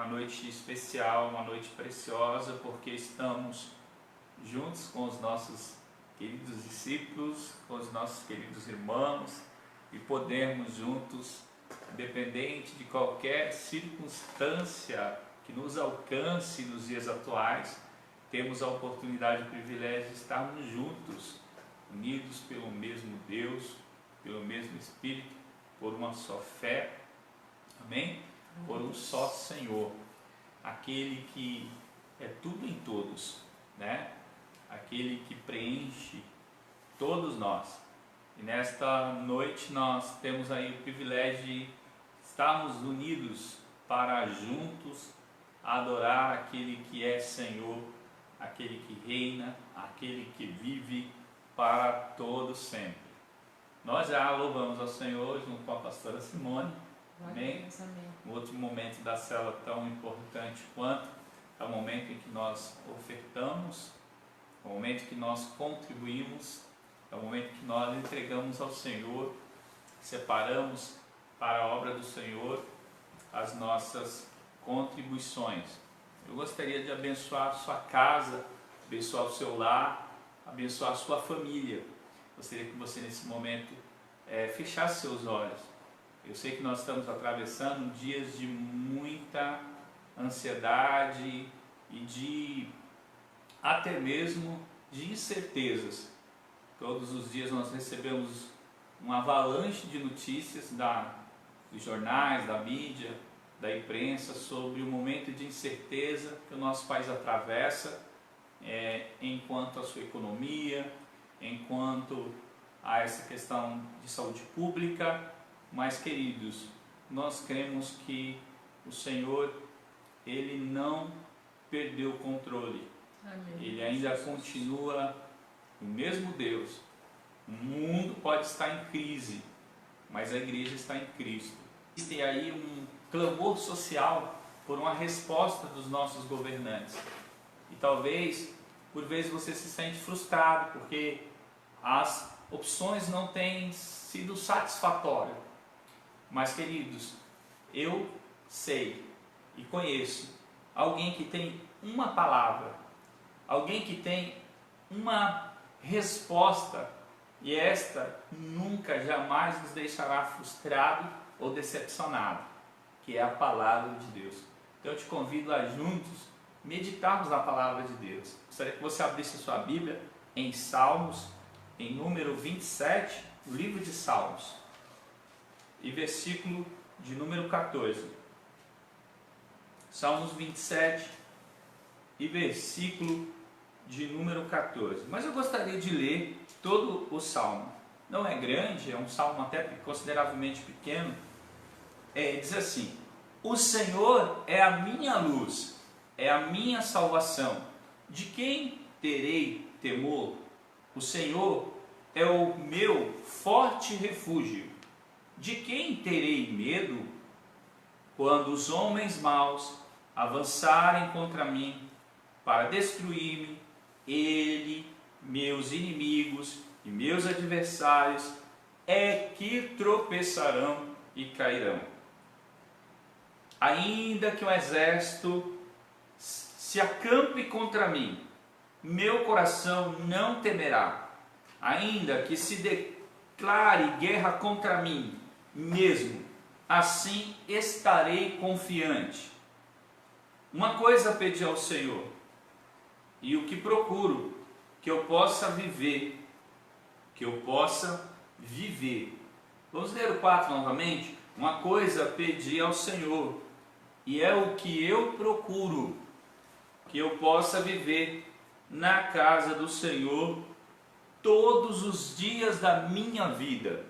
uma noite especial, uma noite preciosa, porque estamos juntos com os nossos queridos discípulos, com os nossos queridos irmãos, e podemos juntos, independente de qualquer circunstância que nos alcance nos dias atuais, temos a oportunidade e o privilégio de estarmos juntos, unidos pelo mesmo Deus, pelo mesmo Espírito, por uma só fé, amém? Por um só Senhor, aquele que é tudo em todos, né? Aquele que preenche todos nós. E nesta noite nós temos aí o privilégio de estarmos unidos para juntos adorar aquele que é Senhor, aquele que reina, aquele que vive para todo sempre. Nós já louvamos ao Senhor junto com a pastora Simone, amém? Um outro momento da célula tão importante quanto é o momento em que nós ofertamos, é o momento que nós contribuímos, é o momento que nós entregamos ao Senhor, separamos para a obra do Senhor as nossas contribuições. Eu gostaria de abençoar a sua casa, abençoar o seu lar, abençoar a sua família. Gostaria que você nesse momento fechasse seus olhos. Eu sei que nós estamos atravessando dias de muita ansiedade e de até mesmo de incertezas. Todos os dias nós recebemos uma avalanche de notícias dos jornais, da mídia, da imprensa sobre o momento de incerteza que o nosso país atravessa, enquanto a sua economia, enquanto a essa questão de saúde pública. Mas, queridos, nós cremos que o Senhor, Ele não perdeu o controle. Amém. Ele ainda continua o mesmo Deus. O mundo pode estar em crise, mas a igreja está em Cristo. Existe aí um clamor social por uma resposta dos nossos governantes. E talvez, por vezes, você se sente frustrado, porque as opções não têm sido satisfatórias. Mas, queridos, eu sei e conheço alguém que tem uma palavra, alguém que tem uma resposta, e esta nunca, jamais nos deixará frustrado ou decepcionado, que é a palavra de Deus. Então eu te convido a juntos meditarmos na palavra de Deus. Gostaria que você abrisse a sua Bíblia em Salmos, em número 27, no livro de Salmos, e versículo de número 14. Salmos 27 e versículo de número 14. Mas eu gostaria de ler todo o salmo. Não é grande, é um salmo até consideravelmente pequeno. Diz assim: o Senhor é a minha luz, é a minha salvação. De quem terei temor? O Senhor é o meu forte refúgio. De quem terei medo? Quando os homens maus avançarem contra mim para destruir-me, meus inimigos e meus adversários é que tropeçarão e cairão. Ainda que um exército se acampe contra mim, meu coração não temerá. Ainda que se declare guerra contra mim, mesmo assim estarei confiante. Uma coisa pedi ao Senhor, e o que procuro, que eu possa viver, Vamos ler o 4 novamente? Uma coisa pedi ao Senhor, e é o que eu procuro, que eu possa viver na casa do Senhor todos os dias da minha vida,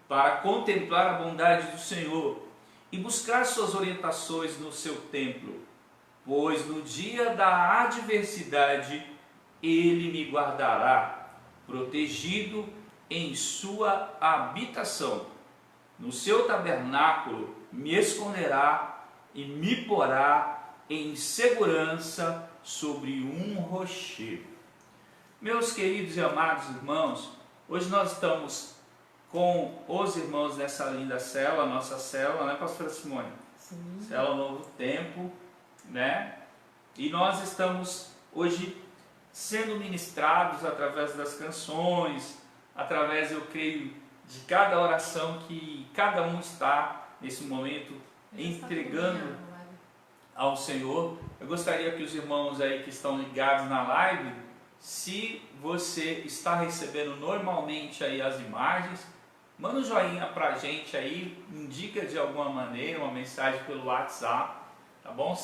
para contemplar a bondade do Senhor e buscar suas orientações no seu templo, pois no dia da adversidade Ele me guardará, protegido em sua habitação. No seu tabernáculo me esconderá e me porá em segurança sobre um rochedo. Meus queridos e amados irmãos, hoje nós estamos com os irmãos nessa linda célula, nossa célula, né, pastora Simone? Sim. Célula Novo Tempo, né? E nós estamos hoje sendo ministrados através das canções, através, eu creio, de cada oração que cada um está nesse momento entregando ao Senhor. Eu gostaria que os irmãos aí que estão ligados na live, se você está recebendo normalmente aí as imagens, manda um joinha pra gente aí, indica de alguma maneira uma mensagem pelo WhatsApp, tá bom?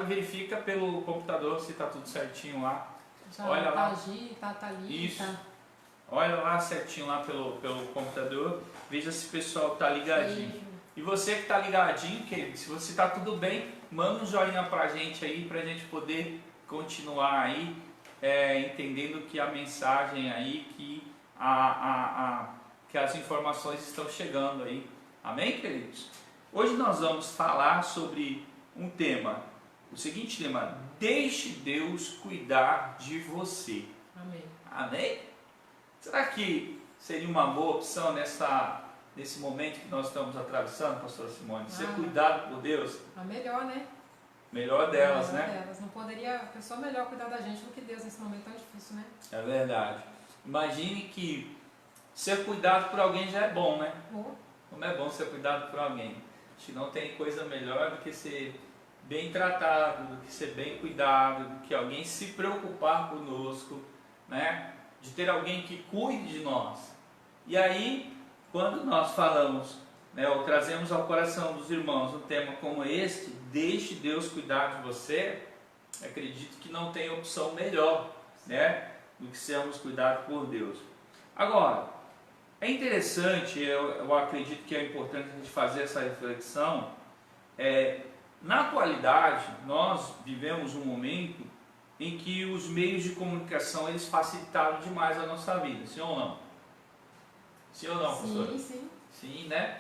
Verifica pelo computador se está tudo certinho lá. Já olha lá. Tá ali. Isso. Olha lá certinho lá pelo computador, veja se o pessoal está ligadinho. Sim. E você que está ligadinho, querido, se você está tudo bem, manda um joinha pra gente aí, pra gente poder continuar aí, entendendo que a mensagem aí, que as informações estão chegando aí. Amém, queridos? Hoje nós vamos falar sobre um tema, o seguinte tema: deixe Deus cuidar de você. Amém. Amém? Será que seria uma boa opção nesse momento que nós estamos atravessando, pastora Simone, ser cuidado por Deus? A melhor, né? Melhor delas, né? Não poderia a pessoa melhor cuidar da gente do que Deus nesse momento tão difícil, né? É verdade. Imagine que ser cuidado por alguém já é bom, né? Como é bom ser cuidado por alguém. Acho que não tem coisa melhor do que ser bem tratado, do que ser bem cuidado, do que alguém se preocupar conosco, né? De ter alguém que cuide de nós. E aí, quando nós falamos, né, ou trazemos ao coração dos irmãos um tema como este, deixe Deus cuidar de você, acredito que não tem opção melhor, né, do que sermos cuidados por Deus. Agora, é interessante, eu acredito que é importante a gente fazer essa reflexão. Na atualidade, nós vivemos um momento em que os meios de comunicação eles facilitaram demais a nossa vida, sim ou não? Sim ou não, pastor? Sim. Sim, né?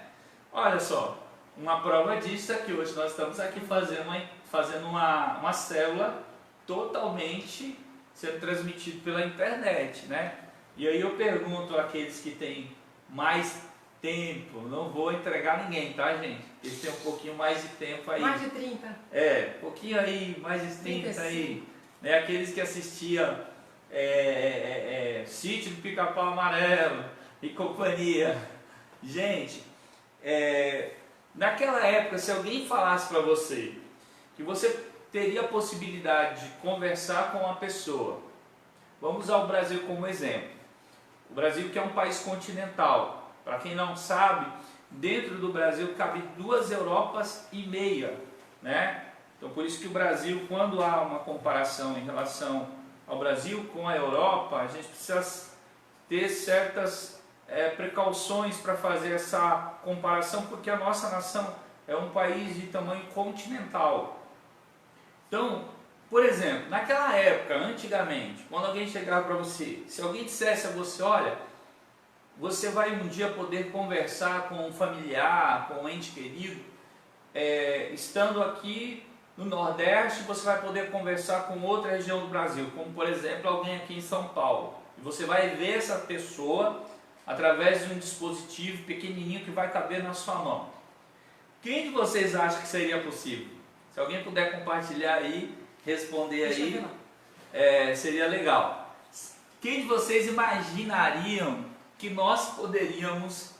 Olha só, uma prova disso é que hoje nós estamos aqui fazendo uma célula totalmente sendo transmitida pela internet, né? E aí eu pergunto àqueles que têm mais tempo, não vou entregar ninguém, tá, gente? Eles têm um pouquinho mais de tempo aí. Mais de 30. Um pouquinho aí, mais de 30 aí. Né? Aqueles que assistiam Sítio do Pica-Pau Amarelo e companhia. Gente, naquela época, se alguém falasse para você que você teria a possibilidade de conversar com uma pessoa, vamos usar o Brasil como exemplo. O Brasil, que é um país continental, para quem não sabe, dentro do Brasil cabe 2 Europas e meia, né? Então por isso que o Brasil, quando há uma comparação em relação ao Brasil com a Europa, a gente precisa ter certas precauções para fazer essa comparação, porque a nossa nação é um país de tamanho continental. Então, por exemplo, naquela época, antigamente, quando alguém chegava para você, se alguém dissesse a você, olha, você vai um dia poder conversar com um familiar, com um ente querido, estando aqui no Nordeste, você vai poder conversar com outra região do Brasil, como por exemplo alguém aqui em São Paulo. E você vai ver essa pessoa através de um dispositivo pequenininho que vai caber na sua mão. Quem de vocês acha que seria possível? Se alguém puder compartilhar aí, responder aí, seria legal. Quem de vocês imaginariam que nós poderíamos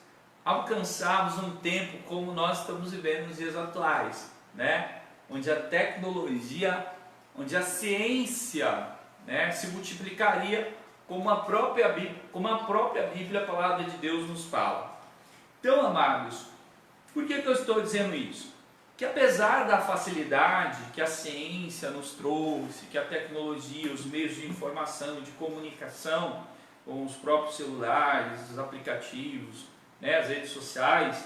alcançarmos um tempo como nós estamos vivendo nos dias atuais, né? Onde a tecnologia, onde a ciência, né, se multiplicaria como a própria Bíblia, a palavra de Deus nos fala. Então, amados, por que eu estou dizendo isso? Que apesar da facilidade que a ciência nos trouxe, que a tecnologia, os meios de informação, de comunicação, com os próprios celulares, os aplicativos, né, as redes sociais,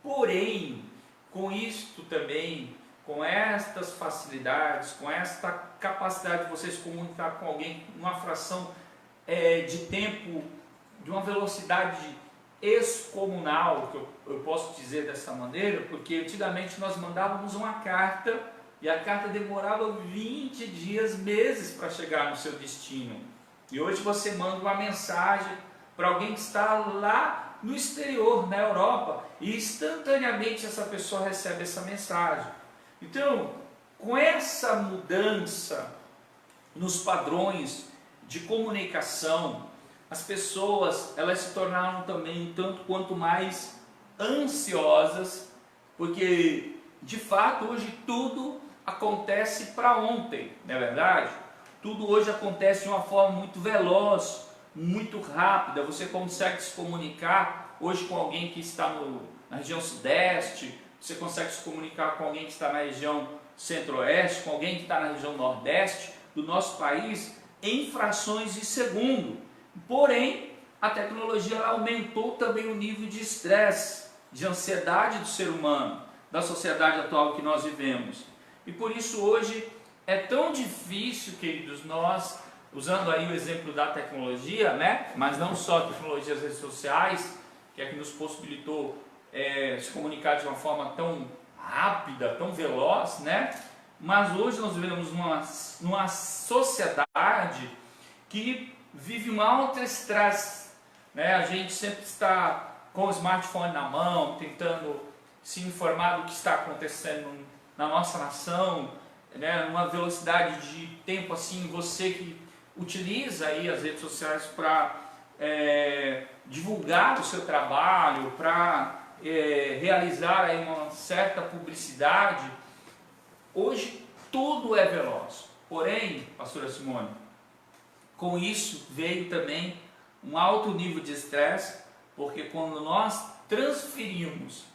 porém, com isto também, com estas facilidades, com esta capacidade de vocês comunicar com alguém numa fração de tempo, de uma velocidade excomunal, que eu posso dizer dessa maneira, porque antigamente nós mandávamos uma carta e a carta demorava 20 dias, meses para chegar no seu destino. E hoje você manda uma mensagem para alguém que está lá no exterior, na Europa, e instantaneamente essa pessoa recebe essa mensagem. Então, com essa mudança nos padrões de comunicação, as pessoas elas se tornaram também um tanto quanto mais ansiosas, porque de fato hoje tudo acontece para ontem, não é verdade? Tudo hoje acontece de uma forma muito veloz, muito rápida. Você consegue se comunicar hoje com alguém que está na região sudeste, você consegue se comunicar com alguém que está na região centro-oeste, com alguém que está na região nordeste do nosso país em frações de segundo. Porém, a tecnologia ela aumentou também o nível de estresse, de ansiedade do ser humano, da sociedade atual que nós vivemos. E por isso hoje é tão difícil, queridos, nós, usando aí o exemplo da tecnologia, né? Mas não só a tecnologia das redes sociais, que é que nos possibilitou se comunicar de uma forma tão rápida, tão veloz, né? Mas hoje nós vivemos numa sociedade que vive um alto estresse, né? A gente sempre está com o smartphone na mão, tentando se informar do que está acontecendo na nossa nação, né? Numa velocidade de tempo assim, você que utiliza aí as redes sociais para divulgar o seu trabalho, para realizar aí uma certa publicidade. Hoje tudo é veloz. Porém, pastora Simone, com isso veio também um alto nível de estresse, porque quando nós transferimos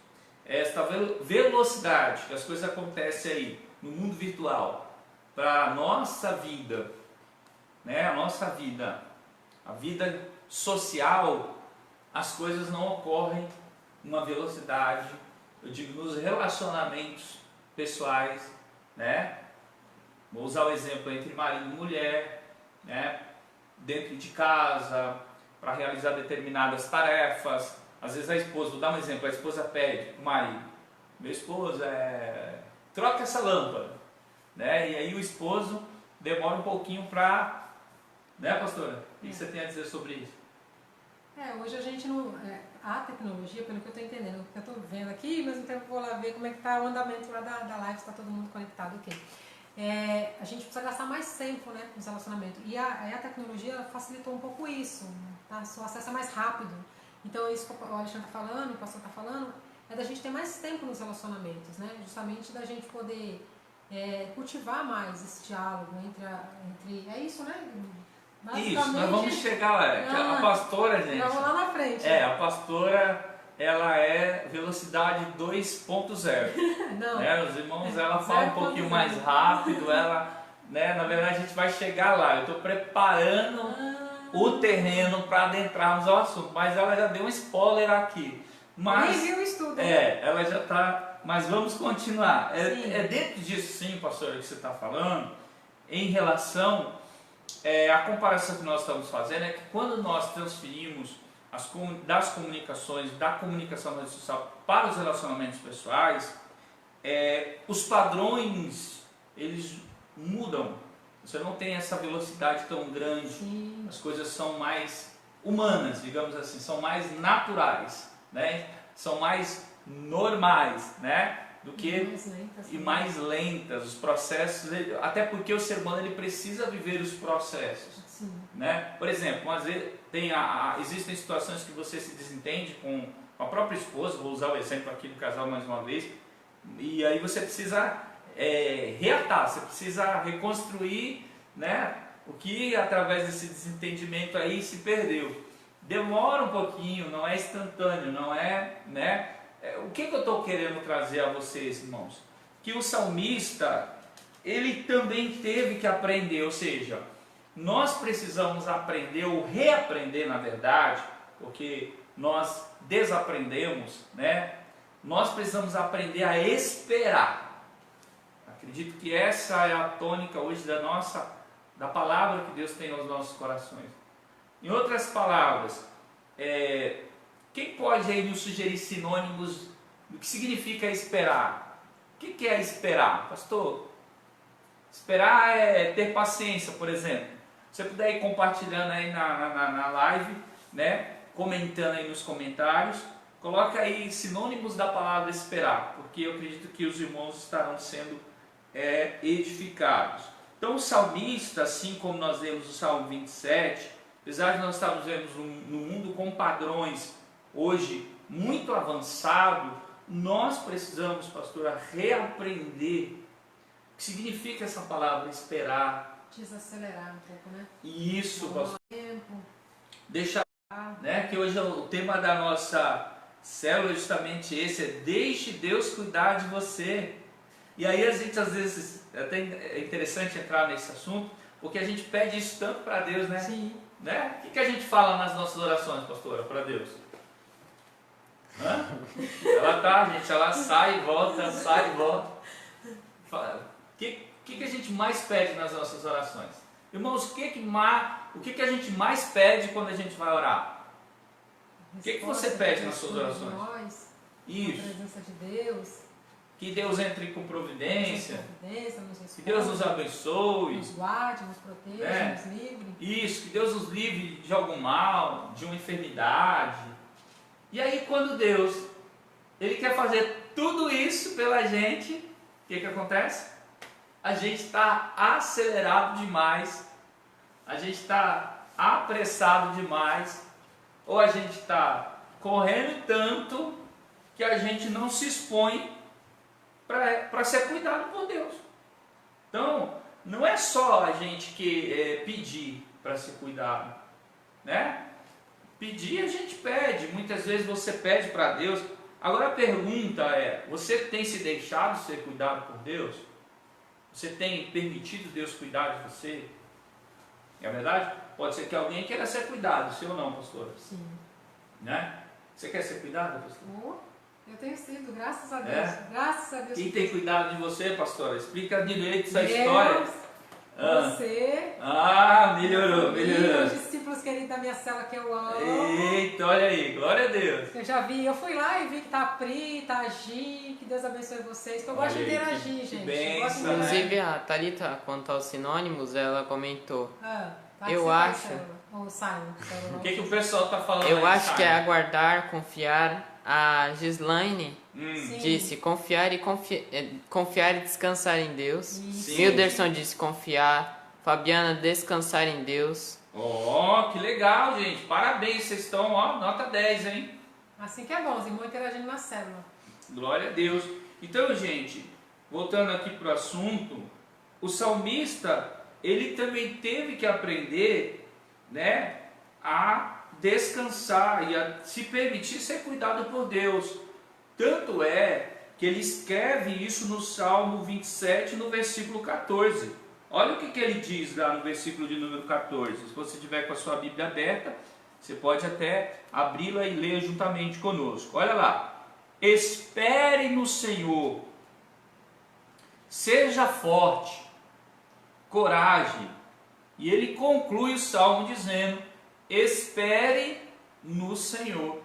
esta velocidade que as coisas acontecem aí no mundo virtual para a nossa vida, né, a vida social, as coisas não ocorrem numa velocidade, eu digo, nos relacionamentos pessoais, né? Vou usar o exemplo entre marido e mulher, né? Dentro de casa, para realizar determinadas tarefas. Às vezes a esposa, vou dar um exemplo, a esposa pede para o marido: meu esposo, troca essa lâmpada, né? E aí o esposo demora um pouquinho para, né, pastora? O que você tem a dizer sobre isso? Hoje a gente não... a tecnologia, pelo que eu estou entendendo, eu estou vendo aqui, mas no tempo vou lá ver como é que está o andamento lá da live, se está todo mundo conectado aqui. A gente precisa gastar mais tempo, né, nos relacionamentos. E a tecnologia facilitou um pouco isso, tá? O acesso é mais rápido. Então, isso que o Alexandre está falando, o pastor está falando, é da gente ter mais tempo nos relacionamentos, né? Justamente da gente poder cultivar mais esse diálogo entre é isso, né? Isso, nós vamos chegar lá. A pastora, gente. Vamos lá na frente. A pastora, ela é velocidade 2.0. Né? Os irmãos, ela fala um pouquinho mais rápido, né? Na verdade a gente vai chegar lá. Eu estou preparando o terreno para adentrarmos ao assunto, mas ela já deu um spoiler aqui. Nem viu o estudo. Ela já está. Mas vamos continuar. É dentro disso, sim, pastora, que você está falando, em relação. A comparação que nós estamos fazendo é que quando nós transferimos das comunicações, da comunicação na rede social para os relacionamentos pessoais, os padrões, eles mudam. Você não tem essa velocidade tão grande. Sim. As coisas são mais humanas, digamos assim, são mais naturais, né? São mais normais, né? Do que mais lentas, os processos, até porque o ser humano ele precisa viver os processos. Sim. Né? Por exemplo, às vezes existem situações que você se desentende com a própria esposa, vou usar o exemplo aqui do casal mais uma vez, e aí você precisa reatar, você precisa reconstruir, né, o que através desse desentendimento aí se perdeu. Demora um pouquinho, não é instantâneo, não é, né? O que eu estou querendo trazer a vocês, irmãos? Que o salmista, ele também teve que aprender, ou seja, nós precisamos aprender ou reaprender, na verdade, porque nós desaprendemos, né? Nós precisamos aprender a esperar. Acredito que essa é a tônica hoje da palavra que Deus tem aos nossos corações. Em outras palavras, quem pode aí nos sugerir sinônimos do que significa esperar? O que é esperar, pastor? Esperar é ter paciência, por exemplo. Se você puder ir compartilhando aí na live, né? comentando aí nos comentários. Coloca aí sinônimos da palavra esperar, porque eu acredito que os irmãos estarão sendo edificados. Então o salmista, assim como nós vemos o Salmo 27, apesar de nós estarmos vendo num mundo com padrões hoje muito avançado, nós precisamos, pastora, reaprender o que significa essa palavra esperar. Desacelerar um pouco, né? Isso, pastor. Tempo. Deixar, né? Que hoje o tema da nossa célula é justamente esse, deixe Deus cuidar de você. E aí a gente às vezes, até é interessante entrar nesse assunto, porque a gente pede isso tanto para Deus, né? Sim. Né? O que a gente fala nas nossas orações, pastora, para Deus? Hã? Ela sai e volta, sai e volta. O que a gente mais pede nas nossas orações? Irmãos, o que a gente mais pede quando a gente vai orar? O que você pede nas suas orações? Nós, isso. A presença de Deus. Que Deus entre com providência. Nos que Deus nos abençoe. Nos guarde, nos proteja, nos livre. Isso, que Deus nos livre de algum mal, de uma enfermidade. E aí quando Deus, Ele quer fazer tudo isso pela gente, o que acontece? A gente está acelerado demais, a gente está apressado demais, ou a gente está correndo tanto que a gente não se expõe para ser cuidado por Deus. Então, não é só a gente que pedir para ser cuidado, né? Pedir a gente pede, muitas vezes você pede para Deus. Agora a pergunta é, você tem se deixado ser cuidado por Deus? Você tem permitido Deus cuidar de você? É verdade? Pode ser que alguém queira ser cuidado, sim ou não, pastora? Sim. Né? Você quer ser cuidado, pastora? Eu tenho sido, graças a Deus. Graças a Deus. Quem tem cuidado de você, pastora? Explica direito essa história. Você. Melhorou. Os discípulos queridos da minha cela que eu amo. Eita, olha aí, glória a Deus. Eu fui lá e vi que tá a Pri, tá a Gi, que Deus abençoe vocês, que eu gosto de interagir, gente. Bênção, inclusive a Thalita, quanto aos sinônimos, ela comentou. Eu acho. O que o pessoal tá falando? Eu acho que é aguardar, confiar. A Gislaine disse confiar e descansar em Deus. Wilderson disse confiar. Fabiana, descansar em Deus. Que legal, gente. Parabéns, vocês estão, nota 10, hein? Assim que é bom, os irmãos interagindo na célula. Glória a Deus. Então, gente, voltando aqui para o assunto, o salmista, ele também teve que aprender, né, a descansar e a se permitir ser cuidado por Deus. Tanto é que ele escreve isso no Salmo 27, no versículo 14. Olha o que ele diz lá no versículo de número 14. Se você tiver com a sua Bíblia aberta, você pode até abri-la e ler juntamente conosco. Olha lá. Espere no Senhor. Seja forte. Coragem. E ele conclui o Salmo dizendo: espere no Senhor.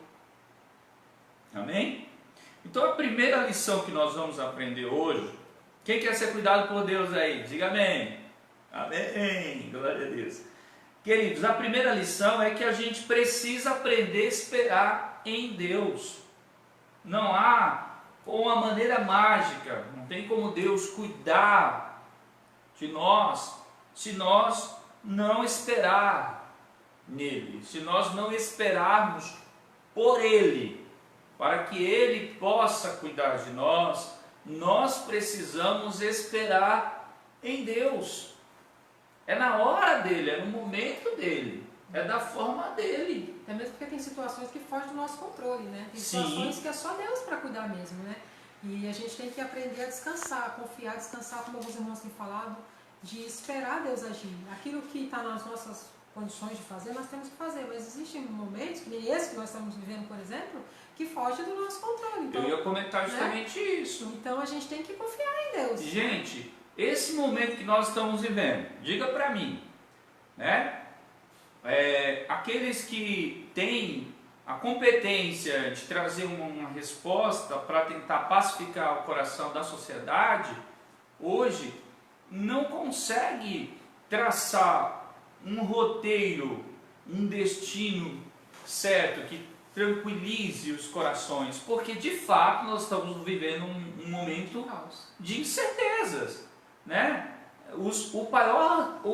Amém? Então a primeira lição que nós vamos aprender hoje, quem quer ser cuidado por Deus aí? Diga amém. Amém. Glória a Deus. Queridos, a primeira lição é que a gente precisa aprender a esperar em Deus. Não há uma maneira mágica, não tem como Deus cuidar de nós se nós não esperar nele, se nós não esperarmos por Ele, para que Ele possa cuidar de nós, nós precisamos esperar em Deus. É na hora dele, é no momento dele, é da forma dele. Até mesmo porque tem situações que fogem do nosso controle, né? Tem situações que é só Deus para cuidar mesmo, né? E a gente tem que aprender a descansar, confiar, descansar, como alguns irmãos têm falado, de esperar Deus agir. Aquilo que está nas nossas condições de fazer, nós temos que fazer, mas existem momentos, que nem esse que nós estamos vivendo, por exemplo, que foge do nosso controle. Então, eu ia comentar justamente isso. Então a gente tem que confiar em Deus. Gente, esse momento que nós estamos vivendo, diga para mim, né? Aqueles que têm a competência de trazer uma resposta para tentar pacificar o coração da sociedade, hoje não consegue traçar um roteiro, um destino certo, que tranquilize os corações, porque de fato nós estamos vivendo um momento de incertezas, né? O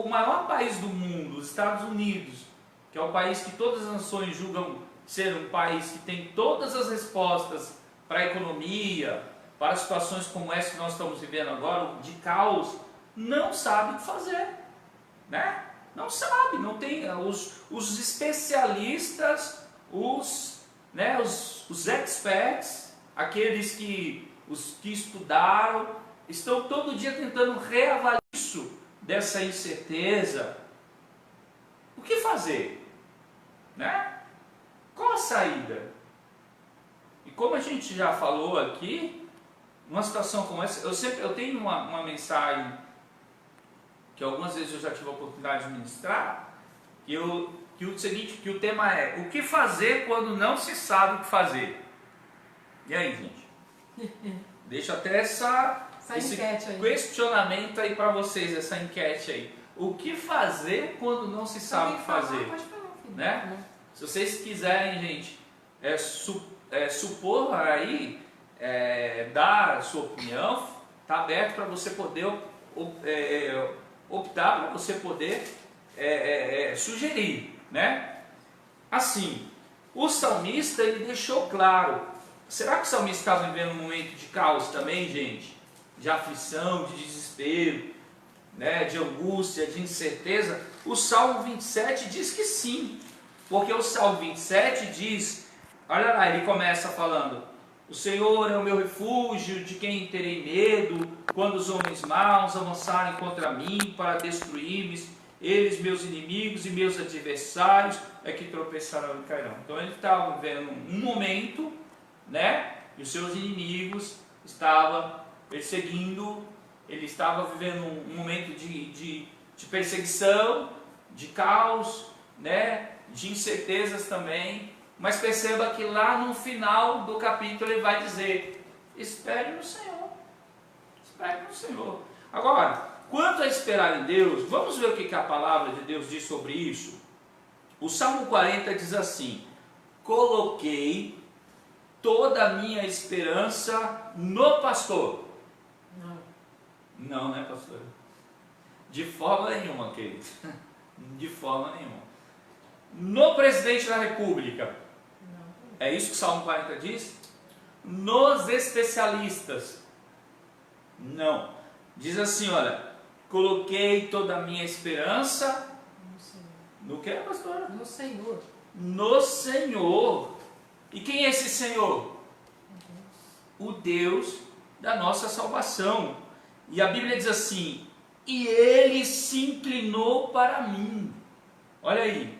maior país do mundo, os Estados Unidos, que é o país que todas as nações julgam ser um país que tem todas as respostas para a economia, para situações como essa que nós estamos vivendo agora, de caos, não sabe o que fazer, né? Não sabe, não tem os especialistas, os experts, aqueles que estudaram, estão todo dia tentando reavaliar isso, dessa incerteza. O que fazer? Né? Qual a saída? E como a gente já falou aqui, numa situação como essa, eu tenho uma mensagem que algumas vezes eu já tive a oportunidade de ministrar, que o tema é: o que fazer quando não se sabe o que fazer? E aí, gente? Deixa até esse questionamento aí para vocês, essa enquete aí. O que fazer quando não se sabe o que fazer? Pode falar, filho. Né? Se vocês quiserem, gente, supor aí, dar a sua opinião, está aberto para você poder optar, para você poder sugerir, né? Assim, o salmista, ele deixou claro. Será que o salmista estava vivendo um momento de caos também, gente? De aflição, de desespero, né? De angústia, de incerteza? O Salmo 27 diz que sim, porque o Salmo 27 diz, olha lá, ele começa falando: o Senhor é o meu refúgio, de quem terei medo, quando os homens maus avançarem contra mim para destruir-me, eles, meus inimigos e meus adversários, é que tropeçarão e cairão. Então ele estava vivendo um momento, né? E os seus inimigos estavam perseguindo, ele estava vivendo um momento de perseguição, de caos, né? De incertezas também. Mas perceba que lá no final do capítulo ele vai dizer: espere no Senhor. Espere no Senhor. Agora, quanto a esperar em Deus, vamos ver o que a palavra de Deus diz sobre isso. O Salmo 40 diz assim: coloquei toda a minha esperança no pastor. Não, né, pastor? De forma nenhuma, querido. De forma nenhuma. No presidente da República. É isso que o Salmo 40 diz? Nos especialistas. Não. Diz assim, olha: coloquei toda a minha esperança no que, pastora? No Senhor. No Senhor. E quem é esse Senhor? O Deus da nossa salvação. E a Bíblia diz assim: e ele se inclinou para mim. Olha aí.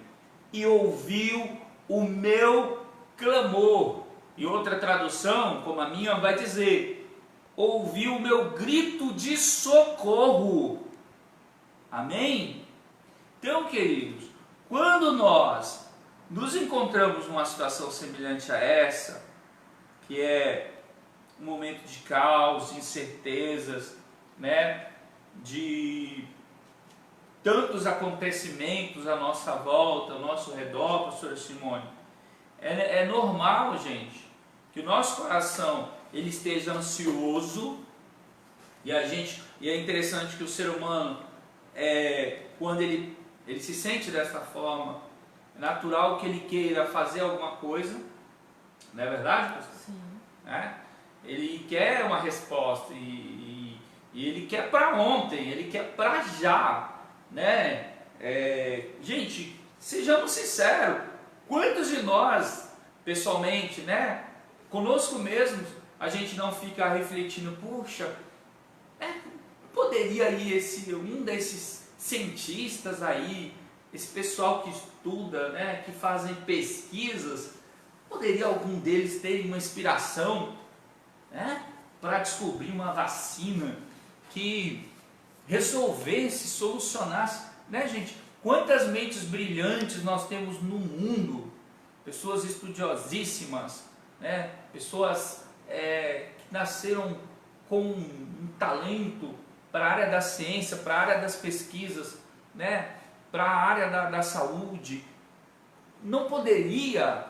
E ouviu o meu clamor. E outra tradução, como a minha, vai dizer: ouviu o meu grito de socorro. Amém? Então, queridos, quando nós nos encontramos numa situação semelhante a essa, que é um momento de caos, de incertezas, né, de tantos acontecimentos à nossa volta, ao nosso redor, pastora Simone, é normal, gente, que o nosso coração ele esteja ansioso, e é interessante que o ser humano, quando ele se sente dessa forma, é natural que ele queira fazer alguma coisa, não é verdade, pastor? Sim. Ele quer uma resposta e ele quer para ontem, ele quer para já, né? Gente, sejamos sinceros, quantos de nós, pessoalmente, né, conosco mesmos, a gente não fica refletindo: puxa, poderia ir um desses cientistas aí, esse pessoal que estuda, né, que fazem pesquisas, poderia algum deles ter uma inspiração, né, para descobrir uma vacina que resolvesse, solucionasse, né, gente? Quantas mentes brilhantes nós temos no mundo, pessoas estudiosíssimas, né, pessoas que nasceram com um talento para a área da ciência, para a área das pesquisas, né, para a área da saúde. não poderia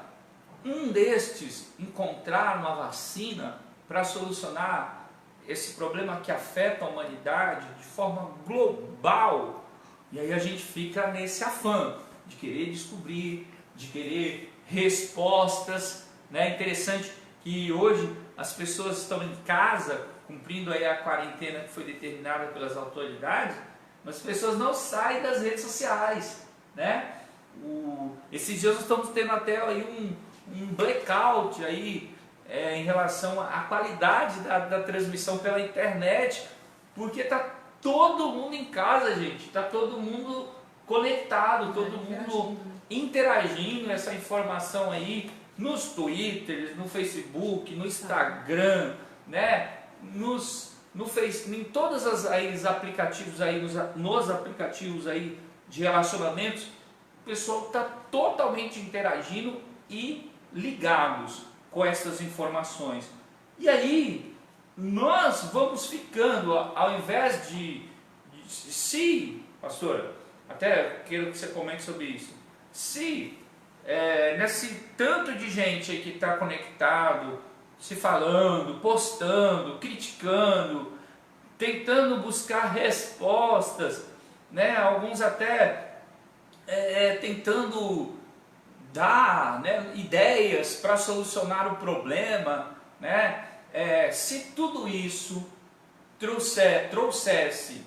um destes encontrar uma vacina para solucionar esse problema que afeta a humanidade de forma global? E aí a gente fica nesse afã de querer descobrir, de querer respostas, né? Interessante que hoje as pessoas estão em casa, cumprindo aí a quarentena que foi determinada pelas autoridades, mas as pessoas não saem das redes sociais, né? Esses dias nós estamos tendo até aí um blackout aí, em relação à qualidade da transmissão pela internet, porque está todo mundo em casa, gente, está todo mundo conectado, todo mundo interagindo essa informação aí nos Twitters, no Facebook, no Instagram, né? Em todos os aplicativos aí, nos aplicativos aí de relacionamentos, o pessoal está totalmente interagindo e ligados com essas informações. E aí nós vamos ficando, ao invés se, pastora, até quero que você comente sobre isso, se nesse tanto de gente aí que está conectado, se falando, postando, criticando, tentando buscar respostas, né? Alguns até tentando dar, né, ideias para solucionar o problema, né? Se tudo isso trouxesse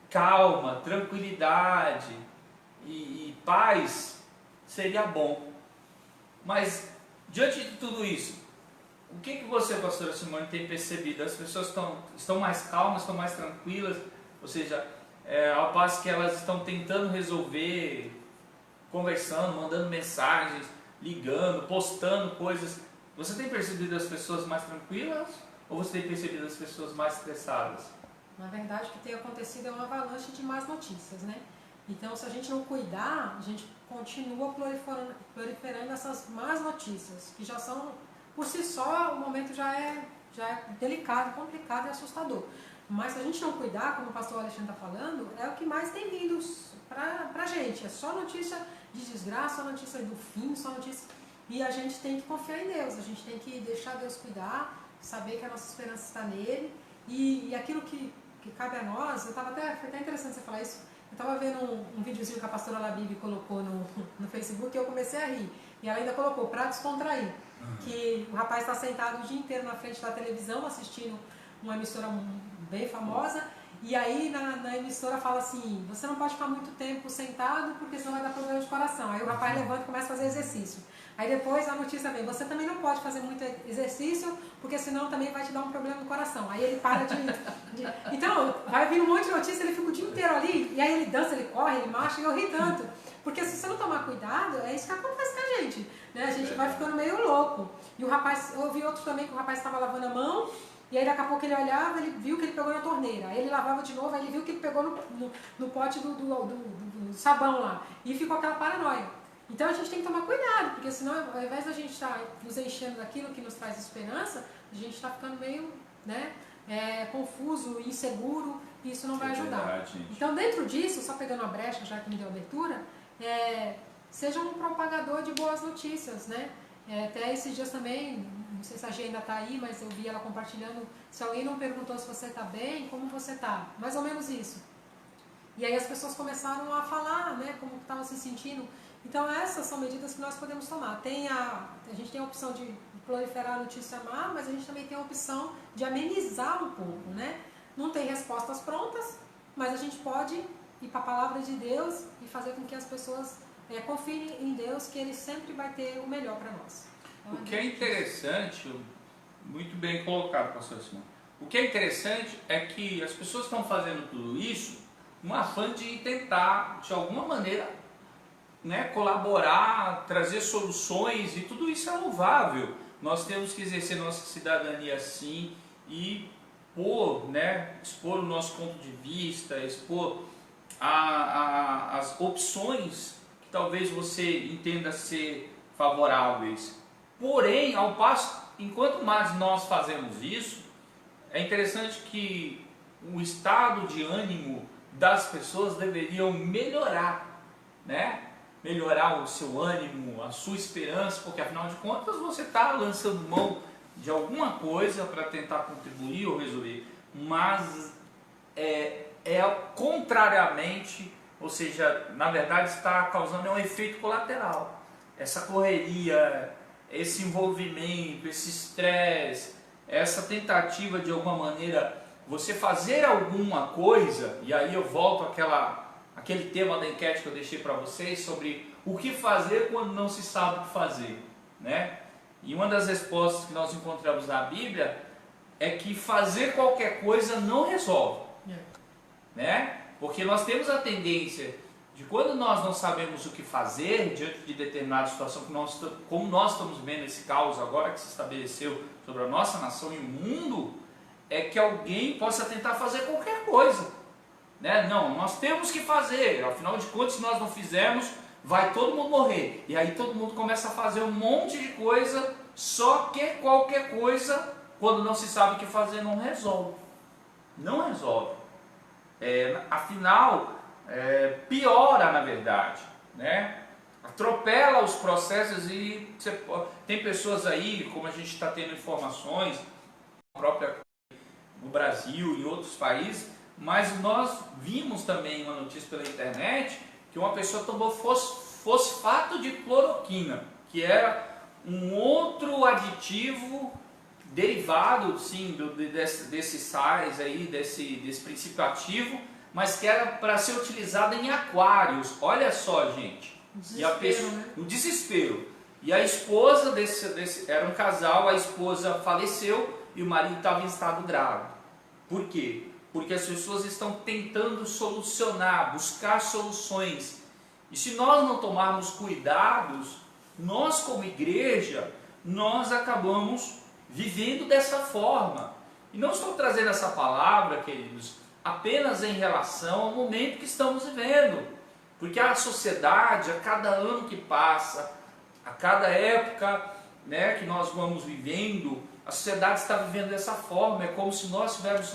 calma, tranquilidade e paz, seria bom. Mas diante de tudo isso, o que você, pastora Simone, tem percebido? As pessoas estão mais calmas, estão mais tranquilas, ou seja, ao passo que elas estão tentando resolver, conversando, mandando mensagens, ligando, postando coisas. Você tem percebido as pessoas mais tranquilas ou você tem percebido as pessoas mais estressadas? Na verdade, o que tem acontecido é uma avalanche de más notícias, né? Então, se a gente não cuidar, a gente continua proliferando essas más notícias, que já são, por si só, o momento já é delicado, complicado e assustador. Mas se a gente não cuidar, como o pastor Alexandre está falando, é o que mais tem vindo para a gente. É só notícia de desgraça, só notícia do fim, só notícia... E a gente tem que confiar em Deus, a gente tem que deixar Deus cuidar, saber que a nossa esperança está nele. E aquilo que cabe a nós, foi até interessante você falar isso. Eu estava vendo um videozinho que a pastora Labibi colocou no Facebook e eu comecei a rir. E ela ainda colocou, para descontrair, que o rapaz está sentado o dia inteiro na frente da televisão assistindo uma emissora bem famosa, e aí na emissora fala assim, você não pode ficar muito tempo sentado porque senão vai dar problema de coração. Aí o rapaz levanta e começa a fazer exercício. Aí depois a notícia vem, você também não pode fazer muito exercício porque senão também vai te dar um problema no coração. Aí ele para Então, vai vir um monte de notícia, ele fica o dia inteiro ali, e aí ele dança, ele corre, ele marcha, e eu ri tanto. Porque se você não tomar cuidado, é isso que acontece com a gente, né? A gente vai ficando meio louco. E o rapaz, eu vi outro também que o rapaz estava lavando a mão, e aí daqui a pouco ele olhava, ele viu que ele pegou na torneira. Aí ele lavava de novo, aí ele viu que ele pegou no pote do sabão lá. E ficou aquela paranoia. Então a gente tem que tomar cuidado, porque senão ao invés da gente estar nos enchendo daquilo que nos traz esperança, a gente está ficando meio, né, confuso, inseguro, e isso não vai ajudar. Verdade, então dentro disso, só pegando a brecha, já que me deu abertura, seja um propagador de boas notícias, né? Até esses dias também, não sei se a Gia ainda está aí, mas eu vi ela compartilhando, se alguém não perguntou se você está bem, como você está? Mais ou menos isso. E aí as pessoas começaram a falar, né, como estavam se sentindo. Então essas são medidas que nós podemos tomar. A gente tem a opção de proliferar a notícia má, mas a gente também tem a opção de amenizar um pouco, né? Não tem respostas prontas, mas a gente pode ir para a palavra de Deus e fazer com que as pessoas confiem em Deus, que Ele sempre vai ter o melhor para nós. Então, o que é interessante, muito bem colocado, pastor Simone. O que é interessante é que as pessoas estão fazendo tudo isso no afã de tentar, de alguma maneira, né, colaborar, trazer soluções, e tudo isso é louvável. Nós temos que exercer nossa cidadania assim e expor o nosso ponto de vista, expor as opções que talvez você entenda ser favoráveis. Porém, ao passo, enquanto mais nós fazemos isso, é interessante que o estado de ânimo das pessoas deveriam melhorar, né? melhorar o seu ânimo, a sua esperança, porque afinal de contas você está lançando mão de alguma coisa para tentar contribuir ou resolver, mas contrariamente, ou seja, na verdade está causando um efeito colateral. Essa correria, esse envolvimento, esse estresse, essa tentativa de alguma maneira você fazer alguma coisa, e aí eu volto àquele tema da enquete que eu deixei para vocês sobre o que fazer quando não se sabe o que fazer, né? E uma das respostas que nós encontramos na Bíblia é que fazer qualquer coisa não resolve, né? Porque nós temos a tendência de quando nós não sabemos o que fazer diante de determinada situação, como nós estamos vendo esse caos agora que se estabeleceu sobre a nossa nação e o mundo, é que alguém possa tentar fazer qualquer coisa, né? Não, nós temos que fazer, afinal de contas, se nós não fizermos, vai todo mundo morrer. E aí todo mundo começa a fazer um monte de coisa, só que qualquer coisa, quando não se sabe o que fazer, não resolve. Não resolve. Afinal, piora na verdade, né? Atropela os processos e tem pessoas aí, como a gente está tendo informações, própria no Brasil e em outros países, mas nós vimos também uma notícia pela internet que uma pessoa tomou fosfato de cloroquina, que era um outro aditivo derivado, sim, desses sais aí, desse princípio ativo, mas que era para ser utilizado em aquários. Olha só, gente. No desespero. E a esposa era um casal, a esposa faleceu e o marido estava em estado grave. Por quê? Porque as pessoas estão tentando solucionar, buscar soluções. E se nós não tomarmos cuidados, nós como igreja, nós acabamos vivendo dessa forma. E não estou trazendo essa palavra, queridos, apenas em relação ao momento que estamos vivendo. Porque a sociedade, a cada ano que passa, a cada época, né, que nós vamos vivendo, a sociedade está vivendo dessa forma. É como se nós estivéssemos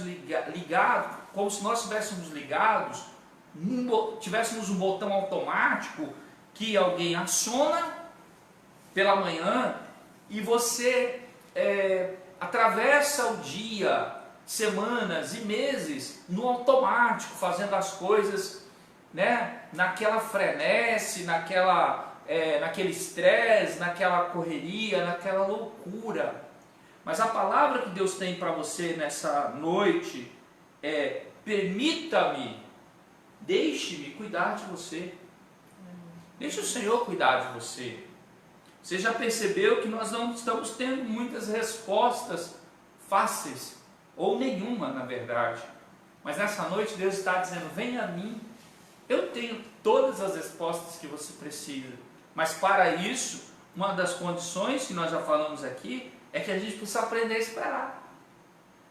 ligados, tivéssemos um botão automático que alguém aciona pela manhã e você atravessa o dia, semanas e meses no automático, fazendo as coisas, né, naquela frenesi, naquele estresse, naquela correria, naquela loucura. Mas a palavra que Deus tem para você nessa noite é: permita-me, deixe-me cuidar de você. Deixe o Senhor cuidar de você. Você já percebeu que nós não estamos tendo muitas respostas fáceis, ou nenhuma na verdade. Mas nessa noite Deus está dizendo: venha a mim, eu tenho todas as respostas que você precisa. Mas para isso, uma das condições que nós já falamos aqui é que a gente precisa aprender a esperar.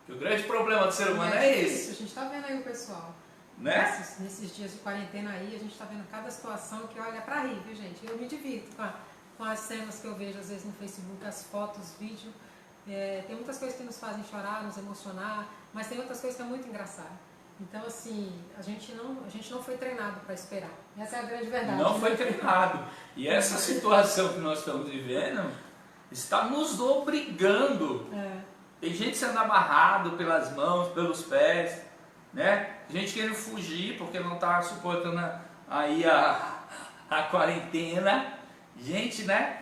Que o grande problema do ser humano é esse. A gente está vendo aí o pessoal, né? Nesses dias de quarentena aí, a gente está vendo cada situação que olha para rir, viu, gente? Eu me divirto com as cenas que eu vejo às vezes no Facebook, as fotos, vídeo. Tem muitas coisas que nos fazem chorar, nos emocionar, mas tem outras coisas que é muito engraçado. Então, assim, a gente não foi treinado para esperar. Essa é a grande verdade. Não foi treinado. E essa situação que nós estamos vivendo está nos obrigando. Tem gente sendo amarrado pelas mãos, pelos pés, né? Gente querendo fugir porque não está suportando aí a quarentena. Gente, né?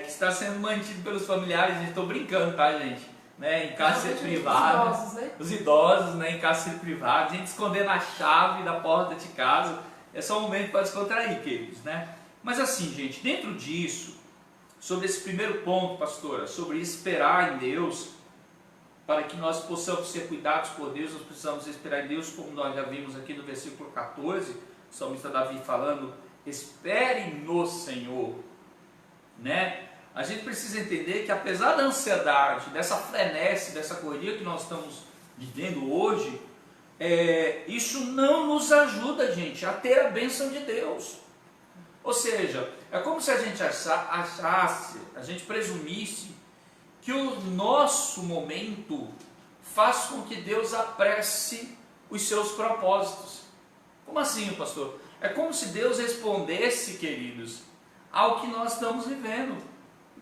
Que está sendo mantido pelos familiares. Estou brincando, tá, gente? Né, em cárcere privado, os idosos, né, em cárcere privado, gente escondendo a chave da porta de casa. É só um momento para descontrair, queridos, né? Mas assim, gente, dentro disso, sobre esse primeiro ponto, pastora, sobre esperar em Deus, para que nós possamos ser cuidados por Deus, nós precisamos esperar em Deus, como nós já vimos aqui no versículo 14, o salmista Davi falando: espere no Senhor, né? A gente precisa entender que apesar da ansiedade, dessa frenesi, dessa correria que nós estamos vivendo hoje, isso não nos ajuda, gente, a ter a bênção de Deus. Ou seja, é como se a gente achasse, a gente presumisse que o nosso momento faz com que Deus apresse os seus propósitos. Como assim, pastor? É como se Deus respondesse, queridos, ao que nós estamos vivendo.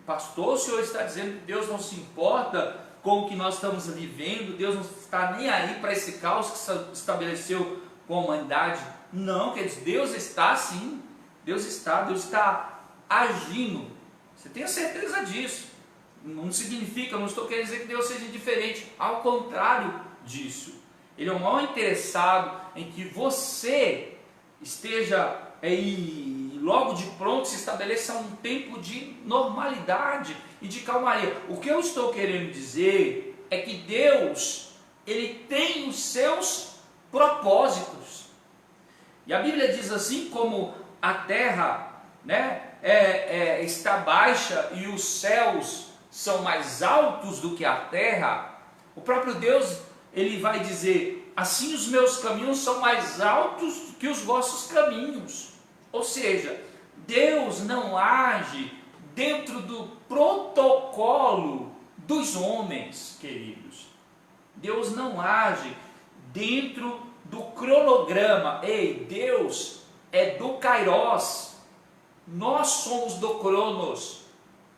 Pastor, o senhor está dizendo que Deus não se importa com o que nós estamos vivendo, Deus não está nem aí para esse caos que se estabeleceu com a humanidade. Não, quer dizer, Deus está sim, Deus está agindo. Você tem a certeza disso. Não significa, não estou querendo dizer que Deus seja indiferente, ao contrário disso. Ele é o maior interessado em que você esteja aí, logo de pronto se estabeleça um tempo de normalidade e de calmaria. O que eu estou querendo dizer é que Deus, Ele tem os seus propósitos. E a Bíblia diz assim, como a terra, né, está baixa e os céus são mais altos do que a terra, o próprio Deus, Ele vai dizer, assim os meus caminhos são mais altos que os vossos caminhos. Ou seja, Deus não age dentro do protocolo dos homens, queridos. Deus não age dentro do cronograma. Ei, Deus é do Kairos. Nós somos do Cronos.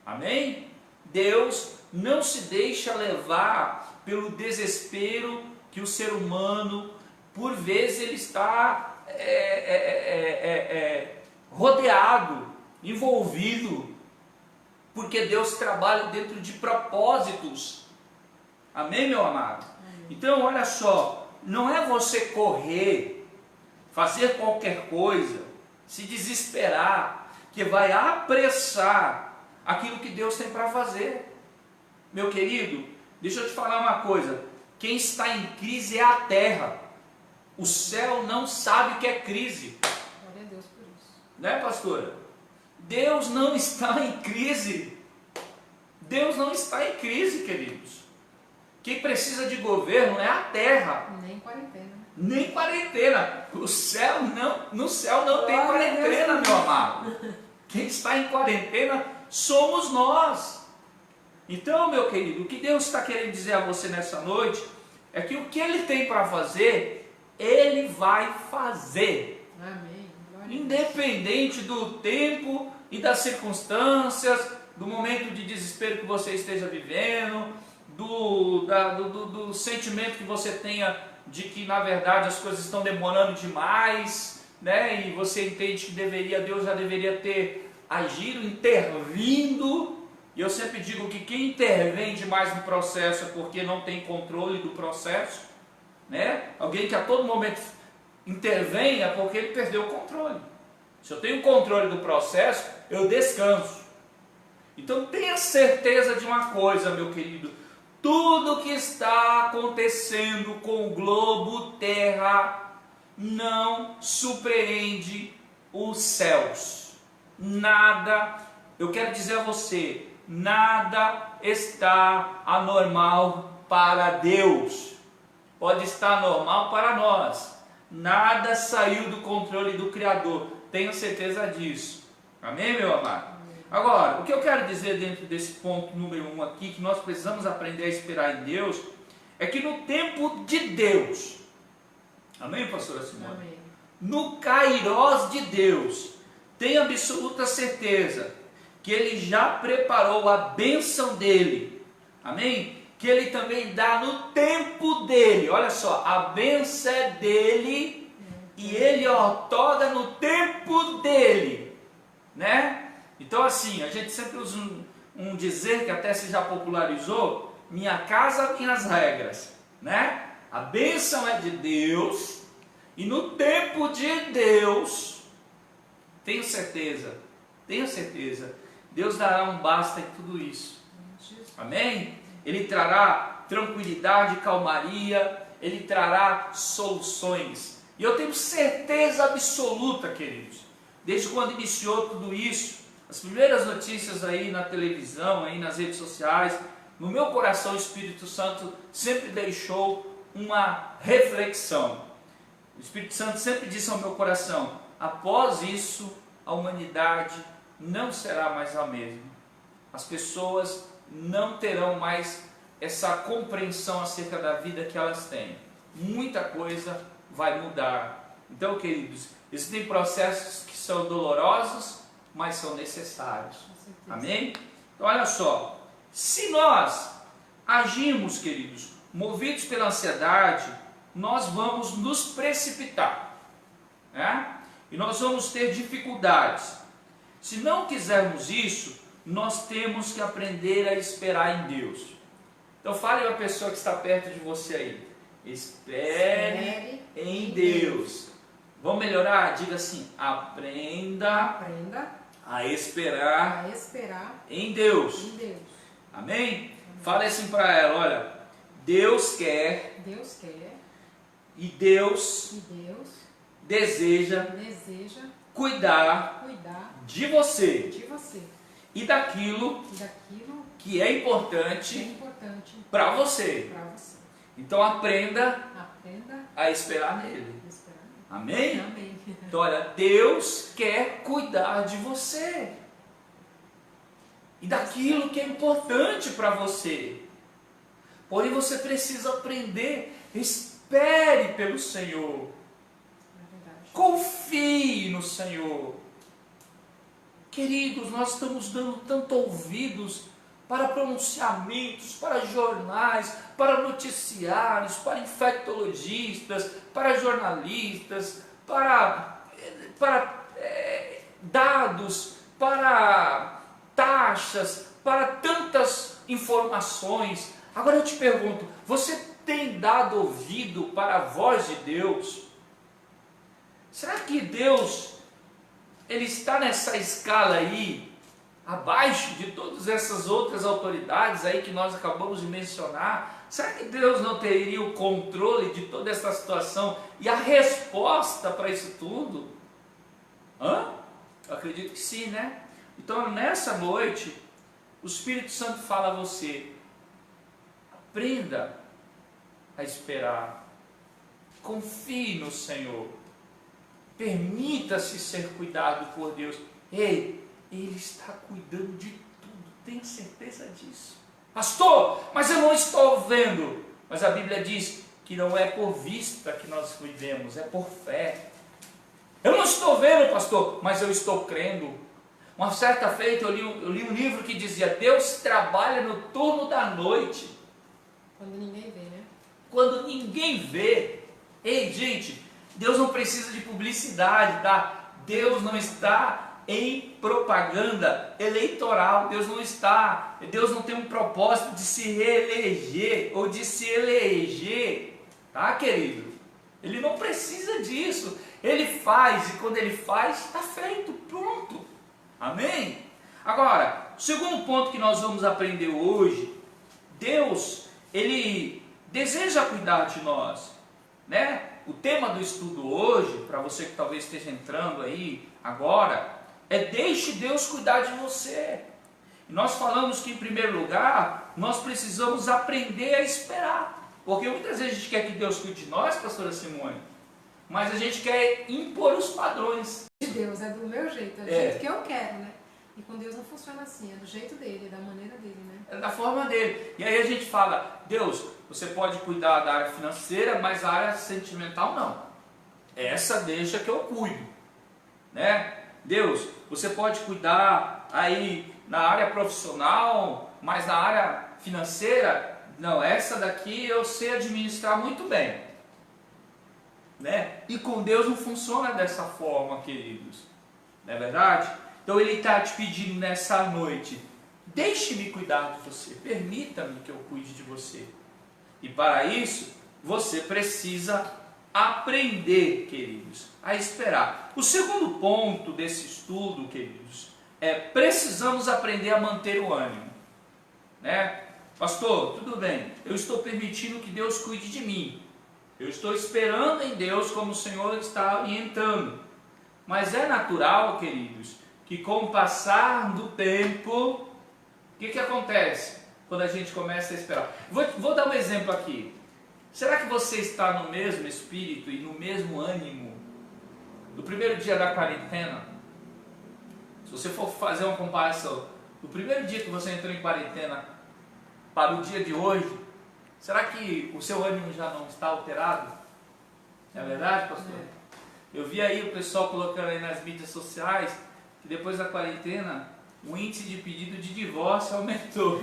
Amém? Deus não se deixa levar pelo desespero que o ser humano, por vezes, ele está rodeado, envolvido, porque Deus trabalha dentro de propósitos. Amém, meu amado? Então, olha só, não é você correr, fazer qualquer coisa, se desesperar, que vai apressar aquilo que Deus tem para fazer. Meu querido, deixa eu te falar uma coisa, quem está em crise é a terra. O céu não sabe o que é crise. Glória a Deus por isso. Né, pastora? Deus não está em crise. Deus não está em crise, queridos. Quem precisa de governo é a terra. Nem quarentena. Nem quarentena. No céu não tem quarentena, meu amado. Quem está em quarentena somos nós. Então, meu querido, o que Deus está querendo dizer a você nessa noite é que o que Ele tem para fazer, Ele vai fazer. Amém. Independente do tempo e das circunstâncias, do momento de desespero que você esteja vivendo, do sentimento que você tenha de que na verdade as coisas estão demorando demais, né? E você entende que Deus já deveria ter agido, intervindo. E eu sempre digo que quem intervém demais no processo é porque não tem controle do processo, né? Alguém que a todo momento intervém é porque ele perdeu o controle. Se eu tenho controle do processo, eu descanso. Então tenha certeza de uma coisa, meu querido, tudo que está acontecendo com o globo terra não surpreende os céus. Nada, eu quero dizer a você, nada está anormal para Deus. Pode estar normal para nós. Nada saiu do controle do Criador. Tenho certeza disso. Amém, meu amado? Agora, o que eu quero dizer dentro desse ponto número 1 aqui, que nós precisamos aprender a esperar em Deus, é que no tempo de Deus, amém, pastora Simone? Amém. No Kairos de Deus, tenha absoluta certeza que Ele já preparou a bênção dEle, amém? Que Ele também dá no tempo dEle, olha só, a bênção é dEle e Ele outorga no tempo dEle, né? Então assim, a gente sempre usa um dizer que até se já popularizou, minha casa, minhas regras, né? A bênção é de Deus e no tempo de Deus, tenho certeza, Deus dará um basta em tudo isso, amém? Ele trará tranquilidade, calmaria, Ele trará soluções, e eu tenho certeza absoluta, queridos, desde quando iniciou tudo isso, as primeiras notícias aí na televisão, aí nas redes sociais, no meu coração o Espírito Santo sempre deixou uma reflexão. O Espírito Santo sempre disse ao meu coração, após isso a humanidade não será mais a mesma. As pessoas não terão mais essa compreensão acerca da vida que elas têm. Muita coisa vai mudar. Então, queridos, existem processos que são dolorosos, mas são necessários. Amém? Então, olha só, se nós agimos, queridos, movidos pela ansiedade, nós vamos nos precipitar, né? E nós vamos ter dificuldades. Se não quisermos isso, nós temos que aprender a esperar em Deus. Então fale a pessoa que está perto de você aí. Espere em Deus. Vamos melhorar? Diga assim: aprenda a esperar em Deus. Amém? Fale assim para ela: olha, Deus quer e Deus deseja cuidar de você e daquilo que é importante para você. Então aprenda a esperar nele. Amém? Então olha, Deus quer cuidar de você e daquilo que é importante para você. Porém você precisa aprender. Espere pelo Senhor. Confie no Senhor. Queridos, nós estamos dando tanto ouvidos para pronunciamentos, para jornais, para noticiários, para infectologistas, para jornalistas, para dados, para taxas, para tantas informações. Agora eu te pergunto, você tem dado ouvido para a voz de Deus? Será que Deus, Ele está nessa escala aí, abaixo de todas essas outras autoridades aí que nós acabamos de mencionar? Será que Deus não teria o controle de toda essa situação e a resposta para isso tudo? Eu acredito que sim, né? Então nessa noite, o Espírito Santo fala a você: aprenda a esperar, confie no Senhor, permita-se ser cuidado por Deus. Ei, Ele está cuidando de tudo, tenha certeza disso. Pastor, mas eu não estou vendo. Mas a Bíblia diz que não é por vista que nós vivemos, é por fé. Eu não estou vendo, pastor, mas eu estou crendo. Uma certa feita eu li um livro que dizia: Deus trabalha no turno da noite. Quando ninguém vê, né? Quando ninguém vê. Ei, gente, Deus não precisa de publicidade, tá? Deus não está em propaganda eleitoral. Deus não tem um propósito de se reeleger ou de se eleger, tá, querido? Ele não precisa disso. Ele faz, e quando Ele faz, está feito, pronto. Amém? Agora, o segundo ponto que nós vamos aprender hoje: Deus, Ele deseja cuidar de nós, né? O tema do estudo hoje, para você que talvez esteja entrando aí agora, é: deixe Deus cuidar de você. E nós falamos que, em primeiro lugar, nós precisamos aprender a esperar. Porque muitas vezes a gente quer que Deus cuide de nós, pastora Simone, mas a gente quer impor os padrões. De Deus, é do meu jeito, é do jeito que eu quero, né? E com Deus não funciona assim, é do jeito dele, é da maneira dele, né? É da forma dele. E aí a gente fala: Deus, você pode cuidar da área financeira, mas a área sentimental não. Essa deixa que eu cuido, né? Deus, você pode cuidar aí na área profissional, mas na área financeira, não, essa daqui eu sei administrar muito bem, né? E com Deus não funciona dessa forma, queridos, não é verdade? Então Ele está te pedindo nessa noite: deixe-me cuidar de você, permita-me que eu cuide de você. E para isso, você precisa aprender, queridos, a esperar. O segundo ponto desse estudo, queridos, é: precisamos aprender a manter o ânimo, né? Pastor, tudo bem, eu estou permitindo que Deus cuide de mim, eu estou esperando em Deus como o Senhor está orientando, mas é natural, queridos, que com o passar do tempo, o que acontece quando a gente começa a esperar? Vou dar um exemplo aqui. Será que você está no mesmo espírito e no mesmo ânimo do primeiro dia da quarentena? Se você for fazer uma comparação do primeiro dia que você entrou em quarentena para o dia de hoje, será que o seu ânimo já não está alterado? Não é verdade, pastor? Eu vi aí o pessoal colocando aí nas mídias sociais que depois da quarentena o índice de pedido de divórcio aumentou.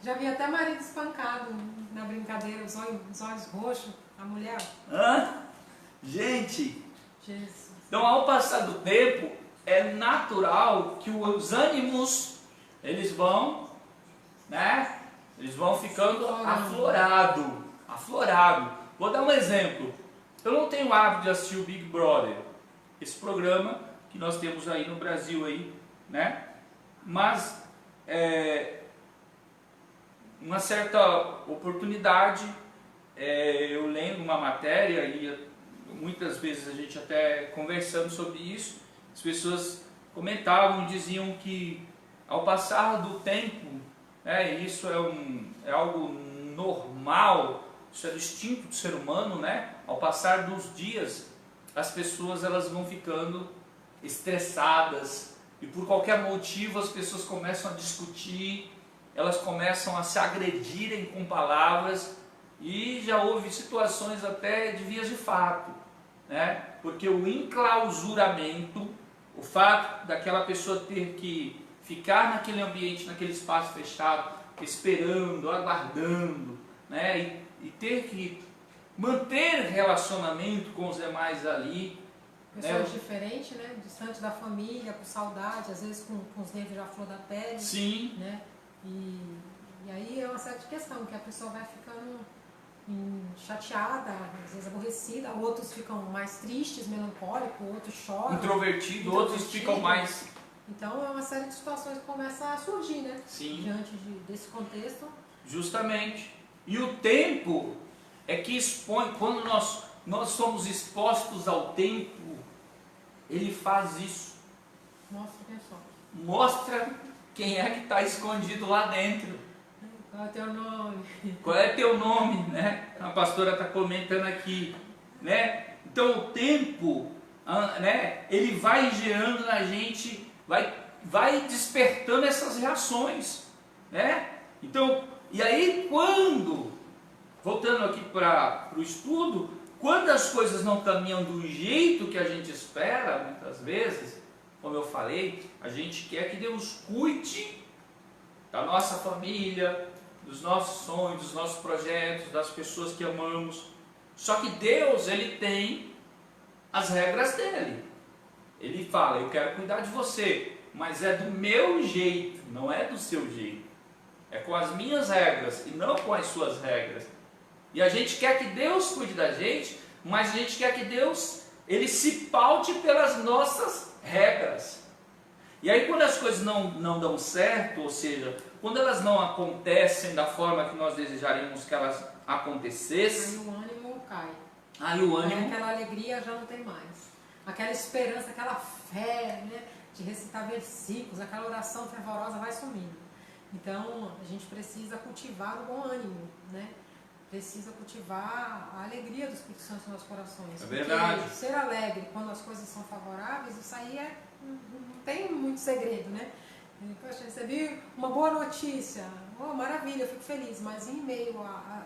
Já vi até marido espancado na brincadeira, os olhos roxos, a mulher. Hã? Gente, Jesus. então ao passar do tempo, é natural que os ânimos, eles vão, né? Eles vão ficando aflorado. Vou dar um exemplo. Eu não tenho o hábito de assistir o Big Brother, esse programa que nós temos aí no Brasil aí, né? Mas uma certa oportunidade, eu lendo uma matéria e muitas vezes a gente até conversando sobre isso, as pessoas comentavam e diziam que ao passar do tempo, isso é algo normal, isso é do instinto do ser humano, né? Ao passar dos dias, as pessoas elas vão ficando estressadas e por qualquer motivo as pessoas começam a discutir, elas começam a se agredirem com palavras e já houve situações até de vias de fato, né? Porque o enclausuramento, o fato daquela pessoa ter que ficar naquele ambiente, naquele espaço fechado, esperando, aguardando, né? E ter que manter relacionamento com os demais ali. Pessoas diferentes, né? Distante da família, com saudade, às vezes com os nervos já flor da pele. Sim. Né? E aí é uma certa questão, que a pessoa vai ficando chateada, às vezes aborrecida, outros ficam mais tristes, melancólicos, outros choram. Introvertido, outros ficam mais... Então é uma série de situações que começam a surgir, né? Sim. Diante desse contexto. Justamente. E o tempo é que expõe, quando nós somos expostos ao tempo, ele faz isso. Mostra quem somos. Mostra quem é que está escondido lá dentro. Qual é teu nome? Qual é teu nome, né? A pastora está comentando aqui, né? Então o tempo, né? Ele vai gerando na gente, vai despertando essas reações, né? Então, e aí quando, voltando aqui para o estudo, quando as coisas não caminham do jeito que a gente espera, muitas vezes, como eu falei, a gente quer que Deus cuide da nossa família, dos nossos sonhos, dos nossos projetos, das pessoas que amamos. Só que Deus, Ele tem as regras dele. Ele fala, eu quero cuidar de você, mas é do meu jeito, não é do seu jeito. É com as minhas regras e não com as suas regras. E a gente quer que Deus cuide da gente, mas a gente quer que Deus, Ele se paute pelas nossas regras. E aí quando as coisas não dão certo, ou seja, quando elas não acontecem da forma que nós desejaríamos que elas acontecessem, aí o ânimo cai. Aí o ânimo... Aí aquela alegria já não tem mais. Aquela esperança, aquela fé, né, de recitar versículos, aquela oração fervorosa vai sumindo. Então a gente precisa cultivar o bom ânimo, né? Precisa cultivar a alegria do Espírito Santo nos nossos corações. É verdade. Porque ser alegre quando as coisas são favoráveis, isso aí não tem muito segredo, né? Poxa, recebi uma boa notícia, oh, maravilha, eu fico feliz, mas em meio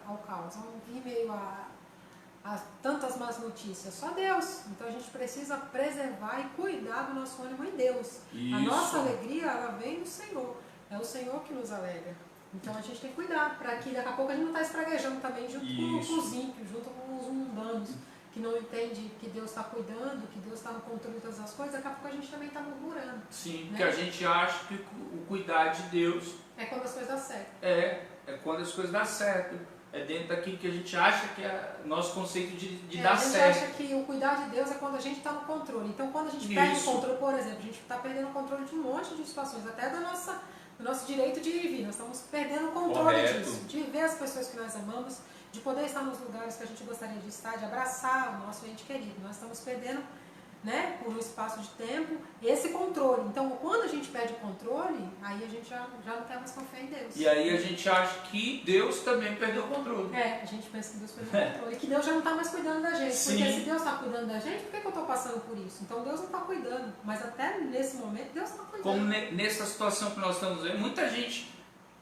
ao caos, em meio a tantas más notícias, só Deus. Então a gente precisa preservar e cuidar do nosso ânimo em Deus. Isso. A nossa alegria, ela vem do Senhor, é o Senhor que nos alegra. Então a gente tem que cuidar, para que daqui a pouco a gente não está espraguejando também junto com os ímpios, junto com os mundanos, que não entende que Deus está cuidando, que Deus está no controle de todas as coisas, daqui a pouco a gente também está murmurando. Sim, né? Porque a gente acha que o cuidar de Deus é quando as coisas dão certo. É quando as coisas dão certo. É dentro daquilo que a gente acha que é o nosso conceito de dar certo. A gente acha que o cuidar de Deus é quando a gente está no controle. Então quando a gente perde o controle, por exemplo, a gente está perdendo o controle de um monte de situações, até do nosso direito de viver. Nós estamos perdendo o controle disso, de ver as pessoas que nós amamos, de poder estar nos lugares que a gente gostaria de estar, de abraçar o nosso ente querido. Nós estamos perdendo, né, por um espaço de tempo, esse controle. Então, quando a gente perde o controle, aí a gente já não quer mais confiar em Deus. E aí a gente acha que Deus também perdeu o controle. A gente pensa que Deus perdeu o controle, e que Deus já não está mais cuidando da gente. Sim. Porque se Deus está cuidando da gente, por que eu estou passando por isso? Então Deus não está cuidando, mas até nesse momento Deus está cuidando. Como nessa situação que nós estamos vendo, muita gente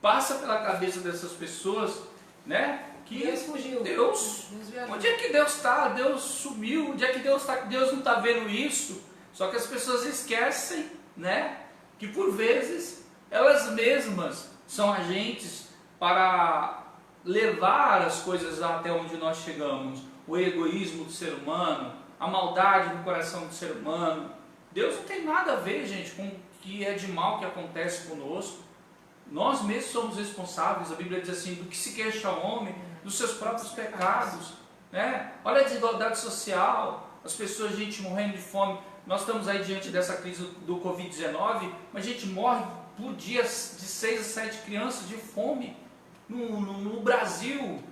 passa pela cabeça dessas pessoas, né, que Deus fugiu. Deus viajou. onde é que Deus está? Deus sumiu. Onde é que Deus está? Deus não está vendo isso. Só que as pessoas esquecem, né, que por vezes elas mesmas são agentes para levar as coisas até onde nós chegamos. O egoísmo do ser humano, a maldade no coração do ser humano. Deus não tem nada a ver, gente, com o que é de mal que acontece conosco. Nós mesmos somos responsáveis. A Bíblia diz assim, do que se queixa o homem, dos seus próprios pecados, né? Olha a desigualdade social, as pessoas, gente, morrendo de fome. Nós estamos aí diante dessa crise do Covid-19, mas a gente morre por dia de 6 a 7 crianças de fome no Brasil.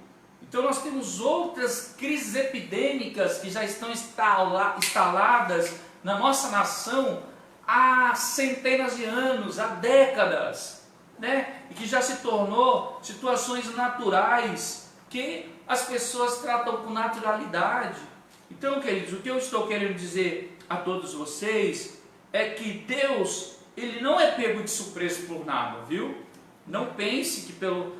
Então nós temos outras crises epidêmicas que já estão instaladas na nossa nação há centenas de anos, há décadas, né? E que já se tornou situações naturais que as pessoas tratam com naturalidade. Então, queridos, o que eu estou querendo dizer a todos vocês é que Deus, Ele não é pego de surpresa por nada, viu? Não pense que pelo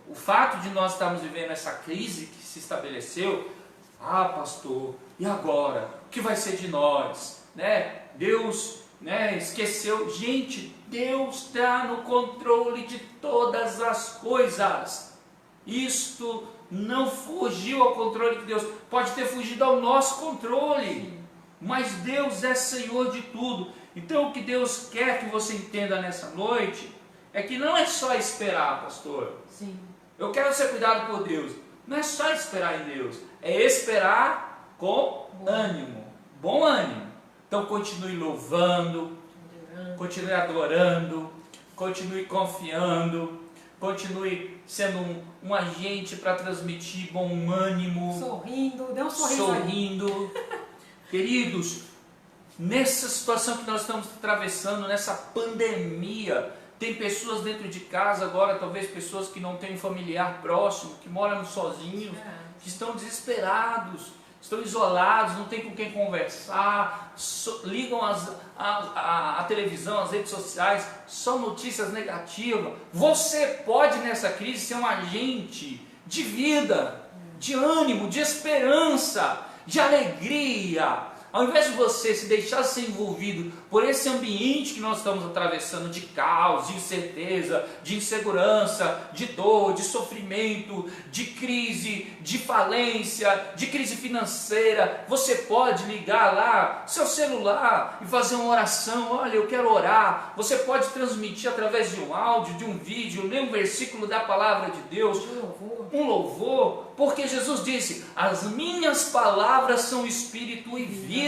o fato de nós estarmos vivendo essa crise que se estabeleceu, pastor, e agora? O que vai ser de nós? Né? Deus, né, esqueceu. Gente, Deus está no controle de todas as coisas. Isto não fugiu ao controle de Deus. Pode ter fugido ao nosso controle, mas Deus é Senhor de tudo. Então o que Deus quer que você entenda nessa noite é que não é só esperar, pastor. Sim. Eu quero ser cuidado por Deus. Não é só esperar em Deus, é esperar com ânimo, bom ânimo. Então continue louvando, continue adorando, continue confiando, continue sendo um agente para transmitir bom ânimo. Sorrindo, dê um sorriso. Sorrindo. Queridos, nessa situação que nós estamos atravessando, nessa pandemia, tem pessoas dentro de casa agora, talvez pessoas que não têm um familiar próximo, que moram sozinhos, que estão desesperados, estão isolados, não tem com quem conversar, ligam a televisão, as redes sociais, só notícias negativas. Você pode nessa crise ser um agente de vida, de ânimo, de esperança, de alegria. Ao invés de você se deixar ser envolvido por esse ambiente que nós estamos atravessando de caos, de incerteza, de insegurança, de dor, de sofrimento, de crise, de falência, de crise financeira, você pode ligar lá seu celular e fazer uma oração. Olha, eu quero orar. Você pode transmitir através de um áudio, de um vídeo, ler um versículo da palavra de Deus, um louvor, porque Jesus disse: as minhas palavras são espírito e vida.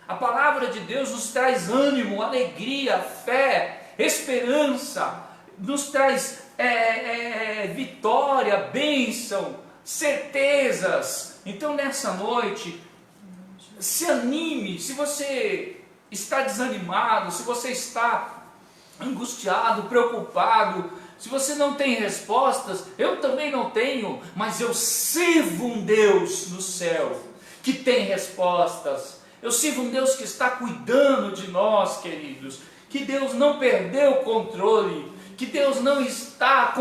A palavra de Deus nos traz ânimo, alegria, fé, esperança, nos traz vitória, bênção, certezas. Então nessa noite, se anime. Se você está desanimado, se você está angustiado, preocupado, se você não tem respostas, eu também não tenho, mas eu sirvo um Deus no céu que tem respostas. Eu sirvo um Deus que está cuidando de nós, queridos, que Deus não perdeu o controle, que Deus não está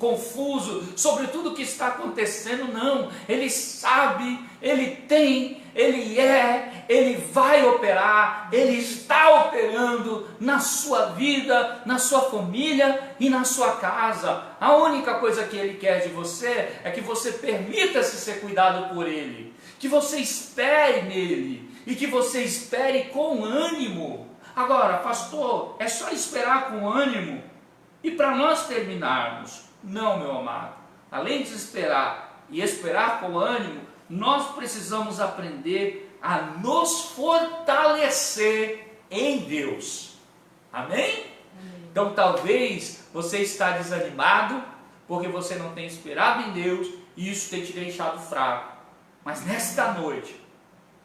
confuso sobre tudo o que está acontecendo, não. Ele sabe, Ele tem, Ele é, Ele vai operar, Ele está operando na sua vida, na sua família e na sua casa. A única coisa que Ele quer de você é que você permita-se ser cuidado por Ele, que você espere nele e que você espere com ânimo. Agora, pastor, é só esperar com ânimo? E para nós terminarmos, não, meu amado, além de esperar e esperar com ânimo, nós precisamos aprender a nos fortalecer em Deus. Amém? Então talvez você está desanimado porque você não tem esperado em Deus e isso tem te deixado fraco. Mas nesta noite,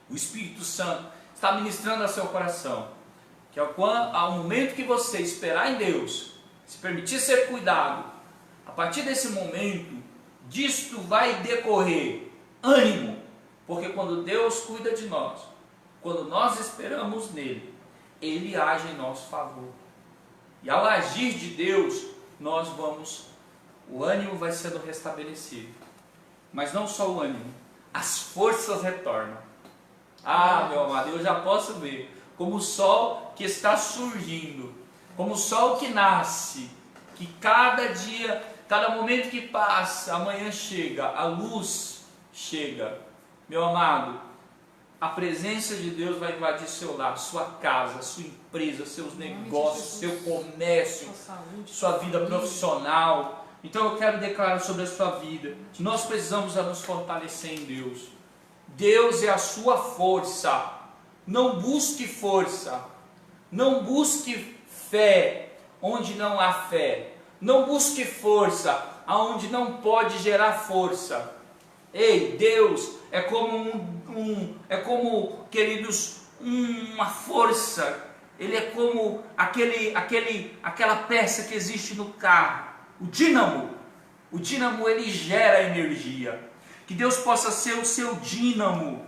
o Espírito Santo está ministrando ao seu coração que ao momento que você esperar em Deus, se permitir ser cuidado, a partir desse momento, disto vai decorrer ânimo, porque quando Deus cuida de nós, quando nós esperamos nele, ele age em nosso favor. E ao agir de Deus, o ânimo vai sendo restabelecido. Mas não só o ânimo, as forças retornam. Ah, meu amado, eu já posso ver como o sol que está surgindo, como o sol que nasce, que cada dia, cada momento que passa, amanhã chega, a luz chega. Meu amado, a presença de Deus vai invadir seu lar, sua casa, sua empresa, seus negócios, seu comércio, sua vida profissional. Então eu quero declarar sobre a sua vida, nós precisamos nos fortalecer em Deus. Deus é a sua força. Não busque força, não busque fé onde não há fé, não busque força aonde não pode gerar força. Ei, Deus é como, queridos, uma força. Ele é como aquela peça que existe no carro, o dínamo. O dínamo, ele gera energia. Que Deus possa ser o seu dínamo.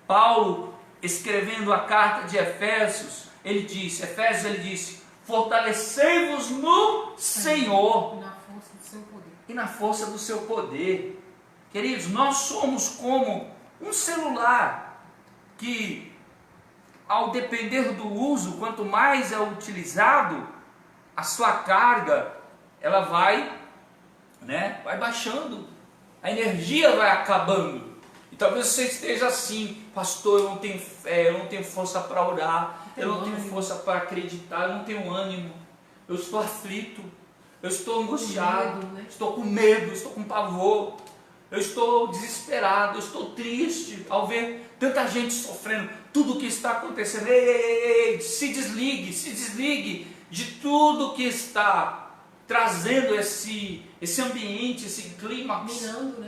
Paulo, escrevendo a carta de Efésios, ele disse: fortalecei-vos no Senhor e na força do seu poder. Queridos, nós somos como um celular que, ao depender do uso, quanto mais é utilizado, a sua carga, ela vai baixando, a energia vai acabando. E talvez você esteja assim: pastor, eu não tenho fé, eu não tenho força para orar, eu não tenho força para acreditar, eu não tenho ânimo, eu estou aflito, eu estou angustiado, estou com medo, estou com pavor, eu estou desesperado, eu estou triste ao ver tanta gente sofrendo, tudo o que está acontecendo. Ei, se desligue de tudo que está trazendo esse ambiente, esse clima,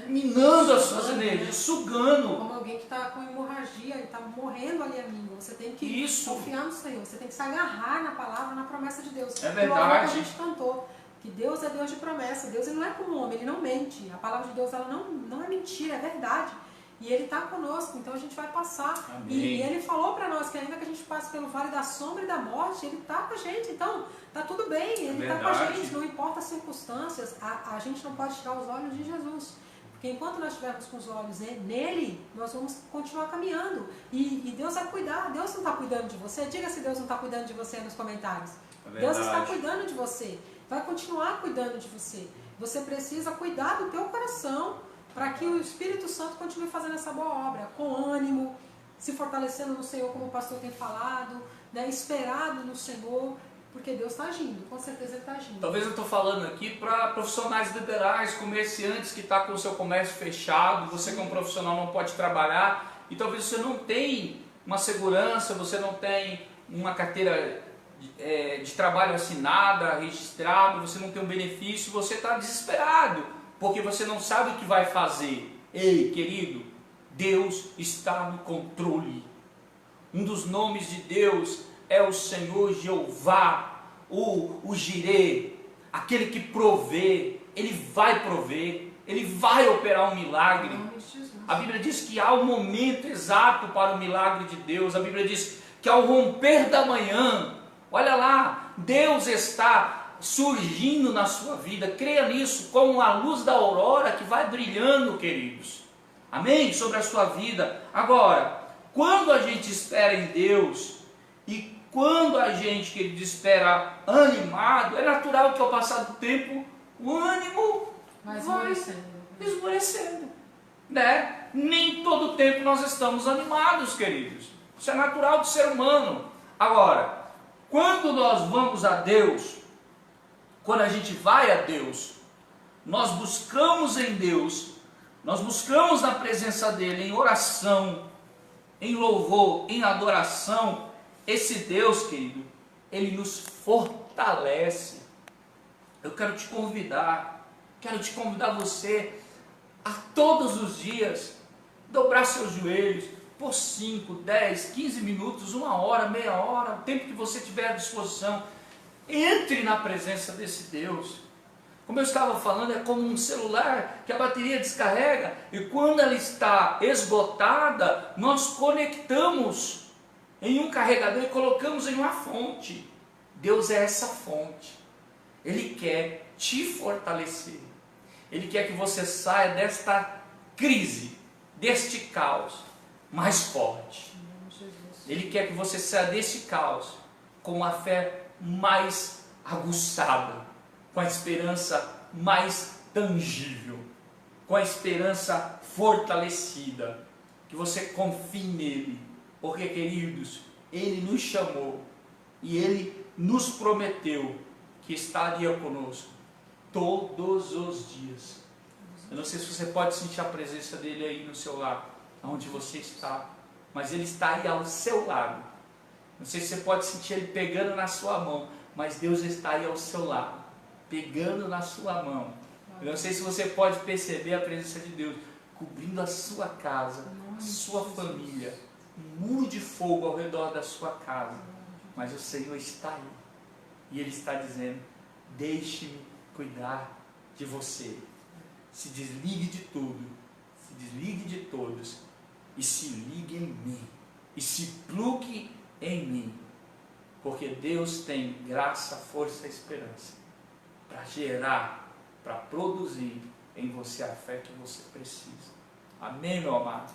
minando as suas energias, sugando. Como alguém que está com hemorragia, ele está morrendo ali, amigo. Você tem que confiar no Senhor, você tem que se agarrar na palavra, na promessa de Deus. É verdade. A gente cantou que Deus é Deus de promessa. Deus, ele não é como um homem, ele não mente. A palavra de Deus, ela não é mentira, é verdade. E ele está conosco, então a gente vai passar. E ele falou para nós que ainda que a gente passe pelo vale da sombra e da morte, ele está com a gente. Então, está tudo bem, ele está com a gente, não importa as circunstâncias. A gente não pode tirar os olhos de Jesus. Porque enquanto nós estivermos com os olhos nele, nós vamos continuar caminhando. E Deus vai cuidar. Deus não está cuidando de você? Diga se Deus não está cuidando de você nos comentários. Deus está cuidando de você. Vai continuar cuidando de você. Você precisa cuidar do teu coração para que o Espírito Santo continue fazendo essa boa obra, com ânimo, se fortalecendo no Senhor, como o pastor tem falado, esperado no Senhor, porque Deus está agindo, com certeza Ele está agindo. Talvez eu estou falando aqui para profissionais liberais, comerciantes que estão com o seu comércio fechado, você que é um profissional não pode trabalhar, e talvez você não tenha uma segurança, você não tem uma carteira de trabalho assinada, registrada, você não tem um benefício, você está desesperado, porque você não sabe o que vai fazer. Ei, querido, Deus está no controle. Um dos nomes de Deus é o Senhor Jeová, o Jirê, aquele que provê. Ele vai prover, Ele vai operar um milagre. A Bíblia diz que há um momento exato para o milagre de Deus. A Bíblia diz que ao romper da manhã, olha lá, Deus está surgindo na sua vida. Creia nisso, como a luz da aurora que vai brilhando, queridos. Amém? Sobre a sua vida. Agora, quando a gente espera em Deus e quando a gente, querido, espera animado, é natural que ao passar do tempo o ânimo vai esmorecendo, né? Nem todo tempo nós estamos animados, queridos. Isso é natural do ser humano. Agora, quando nós vamos a Deus, quando a gente vai a Deus, nós buscamos em Deus, nós buscamos na presença dEle, em oração, em louvor, em adoração. Esse Deus, querido, Ele nos fortalece. Eu quero te convidar você a todos os dias dobrar seus joelhos por 5, 10, 15 minutos, 1 hora, meia hora, o tempo que você tiver à disposição. Entre na presença desse Deus. Como eu estava falando, é como um celular que a bateria descarrega e quando ela está esgotada, nós conectamos em um carregador e colocamos em uma fonte. Deus é essa fonte. Ele quer te fortalecer. Ele quer que você saia desta crise, deste caos, mais forte. Ele quer que você saia desse caos com a fé mais aguçada, com a esperança mais tangível, com a esperança fortalecida, que você confie nele, porque, queridos, ele nos chamou e ele nos prometeu que estaria conosco todos os dias. Eu não sei se você pode sentir a presença dele aí no seu lado, onde você está, mas ele está aí ao seu lado. Não sei se você pode sentir ele pegando na sua mão, mas Deus está aí ao seu lado, pegando na sua mão. Eu não sei se você pode perceber a presença de Deus cobrindo a sua casa, a sua família, um muro de fogo ao redor da sua casa, mas o Senhor está aí e Ele está dizendo: deixe-me cuidar de você. Se desligue de tudo, se desligue de todos e se ligue em mim, e se plugue em mim, porque Deus tem graça, força e esperança para gerar, para produzir em você a fé que você precisa. Amém, meu amado?